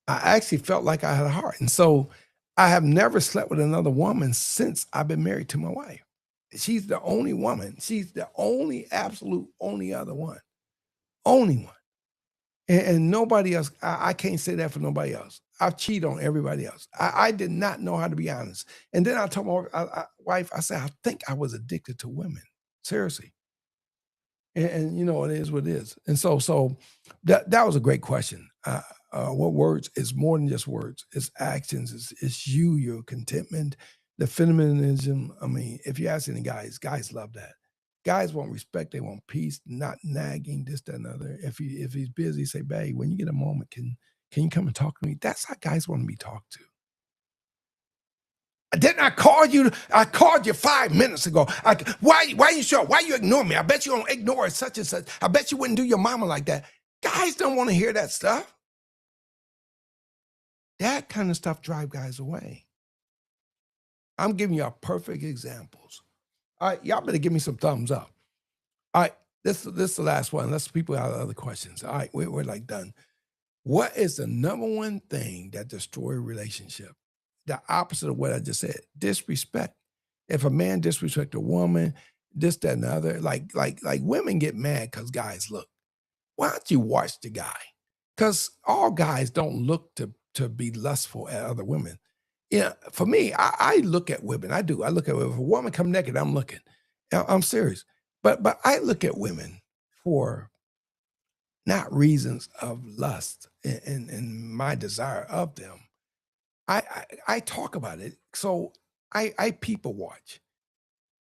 I actually felt like I had a heart. And so I have never slept with another woman since I've been married to my wife. She's the only woman. She's the only, absolute only other one. Only one. And nobody else, I can't say that for nobody else. I've cheated on everybody else. I did not know how to be honest. And then I told my wife, I said, I think I was addicted to women. Seriously. And it is what it is. And so that was a great question. What words is more than just words. It's actions. It's you, your contentment, the feminism. I mean, if you ask any guys love that. Guys want respect. They want peace, not nagging, this, that, and other. If he's busy, say, babe, when you get a moment, can you come and talk to me? That's how guys want to be talked to. Didn't I call you? I called you 5 minutes ago. Why you sure? Why you ignore me? I bet you don't ignore such and such. I bet you wouldn't do your mama like that. Guys don't want to hear that stuff. That kind of stuff drive guys away. I'm giving you perfect examples. All right, y'all better give me some thumbs up. All right, this is the last one. Unless people have other questions. All right, we're like done. What is the number one thing that destroys a relationship? The opposite of what I just said, disrespect. If a man disrespect a woman, this, that, and the other, like women get mad because guys look. Why don't you watch the guy? Because all guys don't look to be lustful at other women. Yeah, for me, I look at women. I do. I look at if a woman come naked, I'm looking. I'm serious. But I look at women for not reasons of lust and my desire of them. I talk about it. So I people watch.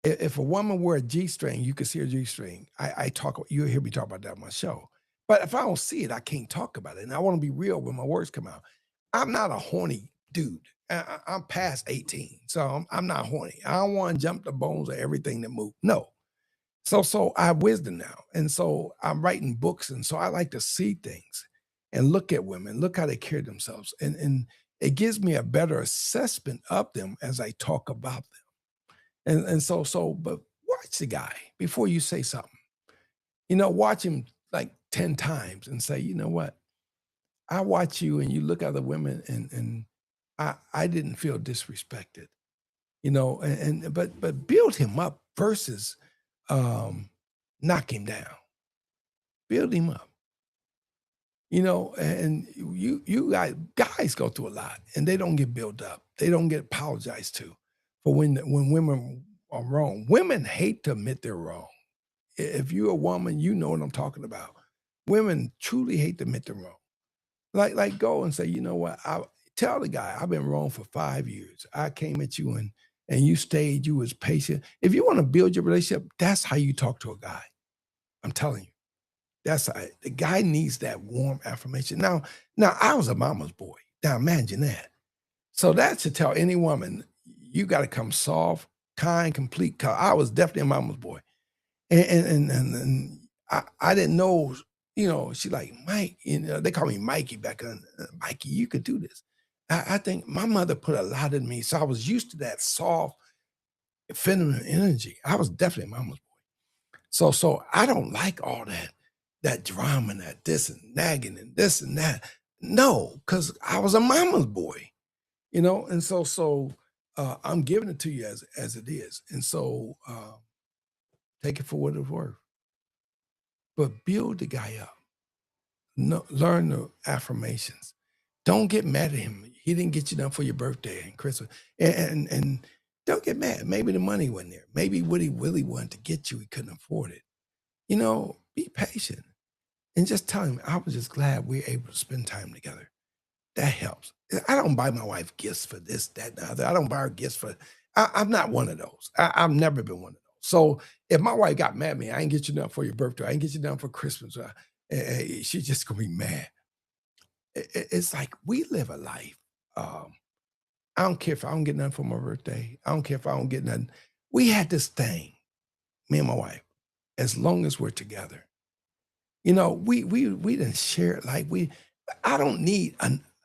If a woman wear a G-string, you can see her G-string. I talk, you'll hear me talk about that on my show. But if I don't see it, I can't talk about it. And I want to be real when my words come out. I'm not a horny dude. I'm past 18, so I'm not horny. I don't want to jump the bones of everything that moves. No. So I have wisdom now. And so I'm writing books. And so I like to see things and look at women, look how they carry themselves. And it gives me a better assessment of them as I talk about them. But watch the guy before you say something. Watch him like 10 times and say, you know what? I watch you and you look at the women and I didn't feel disrespected, but build him up versus knock him down. Build him up. And you guys go through a lot and they don't get built up. They don't get apologized to for when women are wrong. Women hate to admit they're wrong. If you're a woman, you know what I'm talking about. Women truly hate to admit they're wrong. Like go and say, you know what? Tell the guy, I've been wrong for 5 years. I came at you and you stayed, you was patient. If you want to build your relationship, that's how you talk to a guy. I'm telling you. The guy needs that warm affirmation. Now I was a mama's boy. Now imagine that. So that should tell any woman, you got to come soft, kind, complete. I was definitely a mama's boy. And I didn't know, she like, Mike, they call me Mikey back then. Mikey, you could do this. I think my mother put a lot in me. So I was used to that soft, feminine energy. I was definitely a mama's boy. So I don't like all that drama and that this and nagging and this and that. No, because I was a mama's boy, and so I'm giving it to you as it is. And so take it for what it's worth. But build the guy up. Learn the affirmations. Don't get mad at him. He didn't get you done for your birthday and Christmas. And don't get mad. Maybe the money wasn't there. Maybe what he really wanted to get you, he couldn't afford it. Be patient. And just tell him, I was just glad we were able to spend time together. That helps. I don't buy my wife gifts for this, that, and the other. I don't buy her gifts for, I'm not one of those. I've never been one of those. So if my wife got mad at me, I ain't get you done for your birthday. I ain't get you done for Christmas. She's just going to be mad. It's like we live a life. I don't care if I don't get nothing for my birthday. I don't care if I don't get nothing. We had this thing, me and my wife, as long as we're together. We didn't share it like I don't need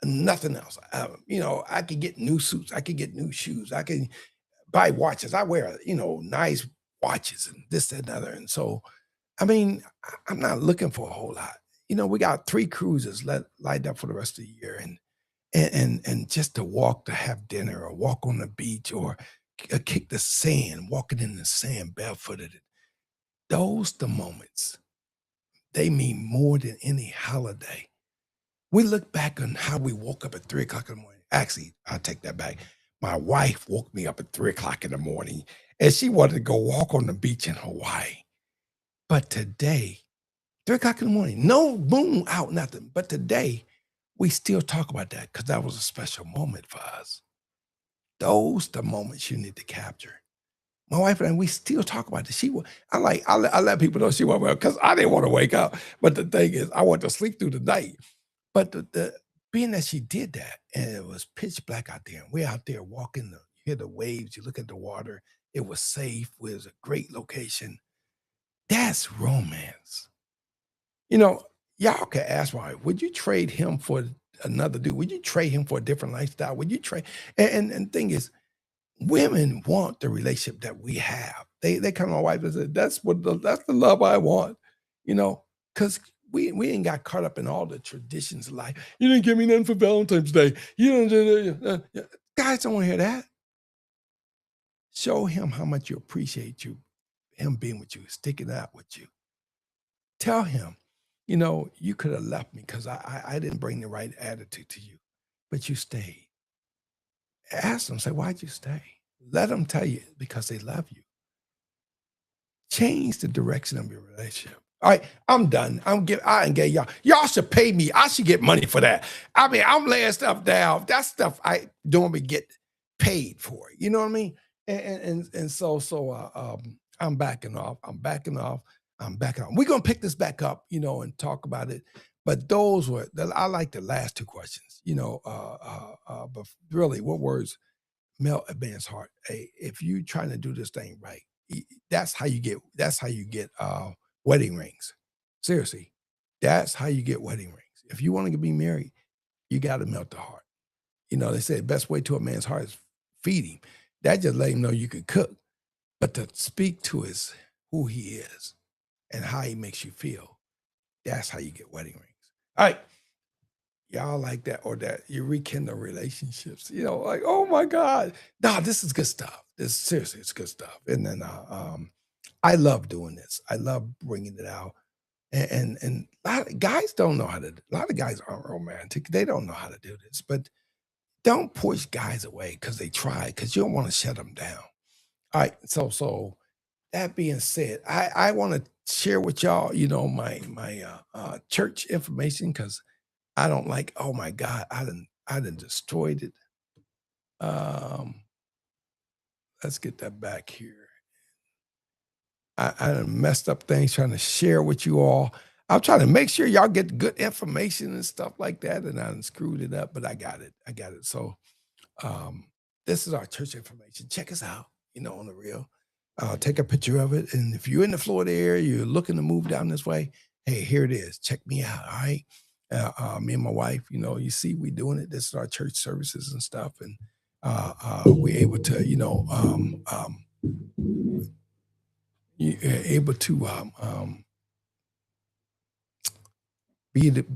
nothing else. I could get new suits. I could get new shoes. I can buy watches. I wear, nice watches and this, that, and other. And so, I'm not looking for a whole lot. We got 3 cruises lined up for the rest of the year. And just to walk to have dinner or walk on the beach or kick the sand, walking in the sand barefooted. Those the moments. They mean more than any holiday. We look back on how we woke up at 3 o'clock in the morning. Actually, I'll take that back. My wife woke me up at 3 o'clock in the morning and she wanted to go walk on the beach in Hawaii. But today, 3 o'clock in the morning, no moon out, nothing. But today, we still talk about that because that was a special moment for us. Those the moments you need to capture. My wife and I, we still talk about this. I let people know she went well because I didn't want to wake up. But the thing is, I want to sleep through the night. But the being that she did that, and it was pitch black out there, and we're out there walking hear the waves, you look at the water. It was safe. It was a great location. That's romance. You know, y'all can ask why. Would you trade him for another dude? Would you trade him for a different lifestyle? Would you trade? And thing is, women want the relationship that we have. They come to my wife and say, that's the love I want, because we ain't got caught up in all the traditions of life. You didn't give me nothing for Valentine's Day. Guys don't want to hear that. Show him how much you appreciate him being with you, sticking out with you. Tell him, you could have left me because I didn't bring the right attitude to you, but you stayed. Ask them, say, why'd you stay? Let them tell you because they love you. Change the direction of your relationship. All right, I'm done. I engage y'all. Y'all should pay me. I should get money for that. I mean, I'm laying stuff down. That stuff I don't get paid for. You know what I mean? And so I'm backing off. We're gonna pick this back up, and talk about it. But I like the last two questions, but really, what words melt a man's heart? Hey, if you trying to do this thing right, that's how you get wedding rings. Seriously, that's how you get wedding rings. If you want to be married, you got to melt the heart. They say the best way to a man's heart is feed him. That just let him know you can cook. But to speak to who he is and how he makes you feel, that's how you get wedding rings. All right. Y'all like that, or that you rekindle relationships, like, oh my God. No, this is good stuff. Seriously, it's good stuff. And then I love doing this. I love bringing it out. And a lot of guys don't know how to, a lot of guys aren't romantic. They don't know how to do this, but don't push guys away because they try, because you don't want to shut them down. All right. So that being said, I want to share with y'all, my church information, because I don't like, oh my God, I done destroyed it. Let's get that back here. I done messed up things trying to share with you all. I'm trying to make sure y'all get good information and stuff like that, and I done screwed it up, but I got it. So this is our church information. Check us out, on the real. Take a picture of it. And if you're in the Florida area, you're looking to move down this way, hey, here it is. Check me out, all right? Me and my wife, you see we doing it. This is our church services and stuff. And we're able to,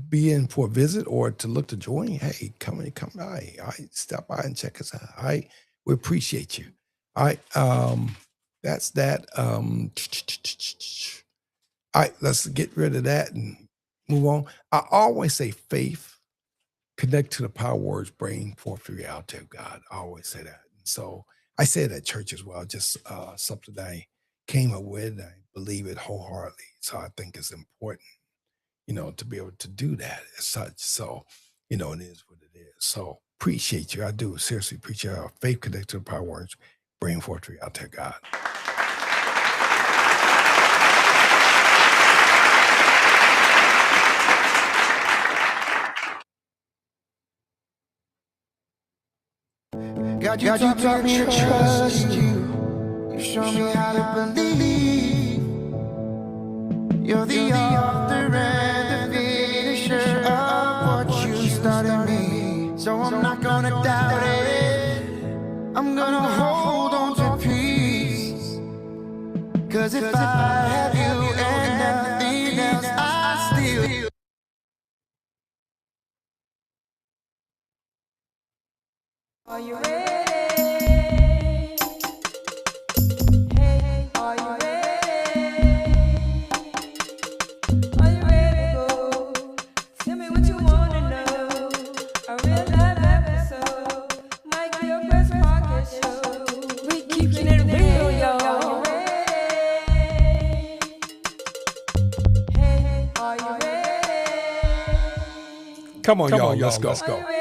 be in for a visit or to look to join. Hey, come by. All right, stop by and check us out. All right, we appreciate you. All right, that's that. All right, let's get rid of that and move on. I always say faith, connect to the power words, bring forth the reality of God. I always say that. So I say it at church as well, just something that I came up with. I believe it wholeheartedly. So I think it's important, to be able to do that as such. So, it is what it is. So appreciate you. I do seriously appreciate our faith, connect to the power words, bring forth the reality of God. God, you taught me to trust you. You show me how to believe. You're the author and the finisher of what you started me. So I'm not gonna doubt it. I'm gonna hold on to peace. 'Cause if I have you and nothing else, I still. Are you ready? Hey, are you ready? Are you ready to go? Tell me what you wanna know. A real life episode, Mike Gilcreast podcast show. We keeping it real, y'all. Come on, y'all. Let's go.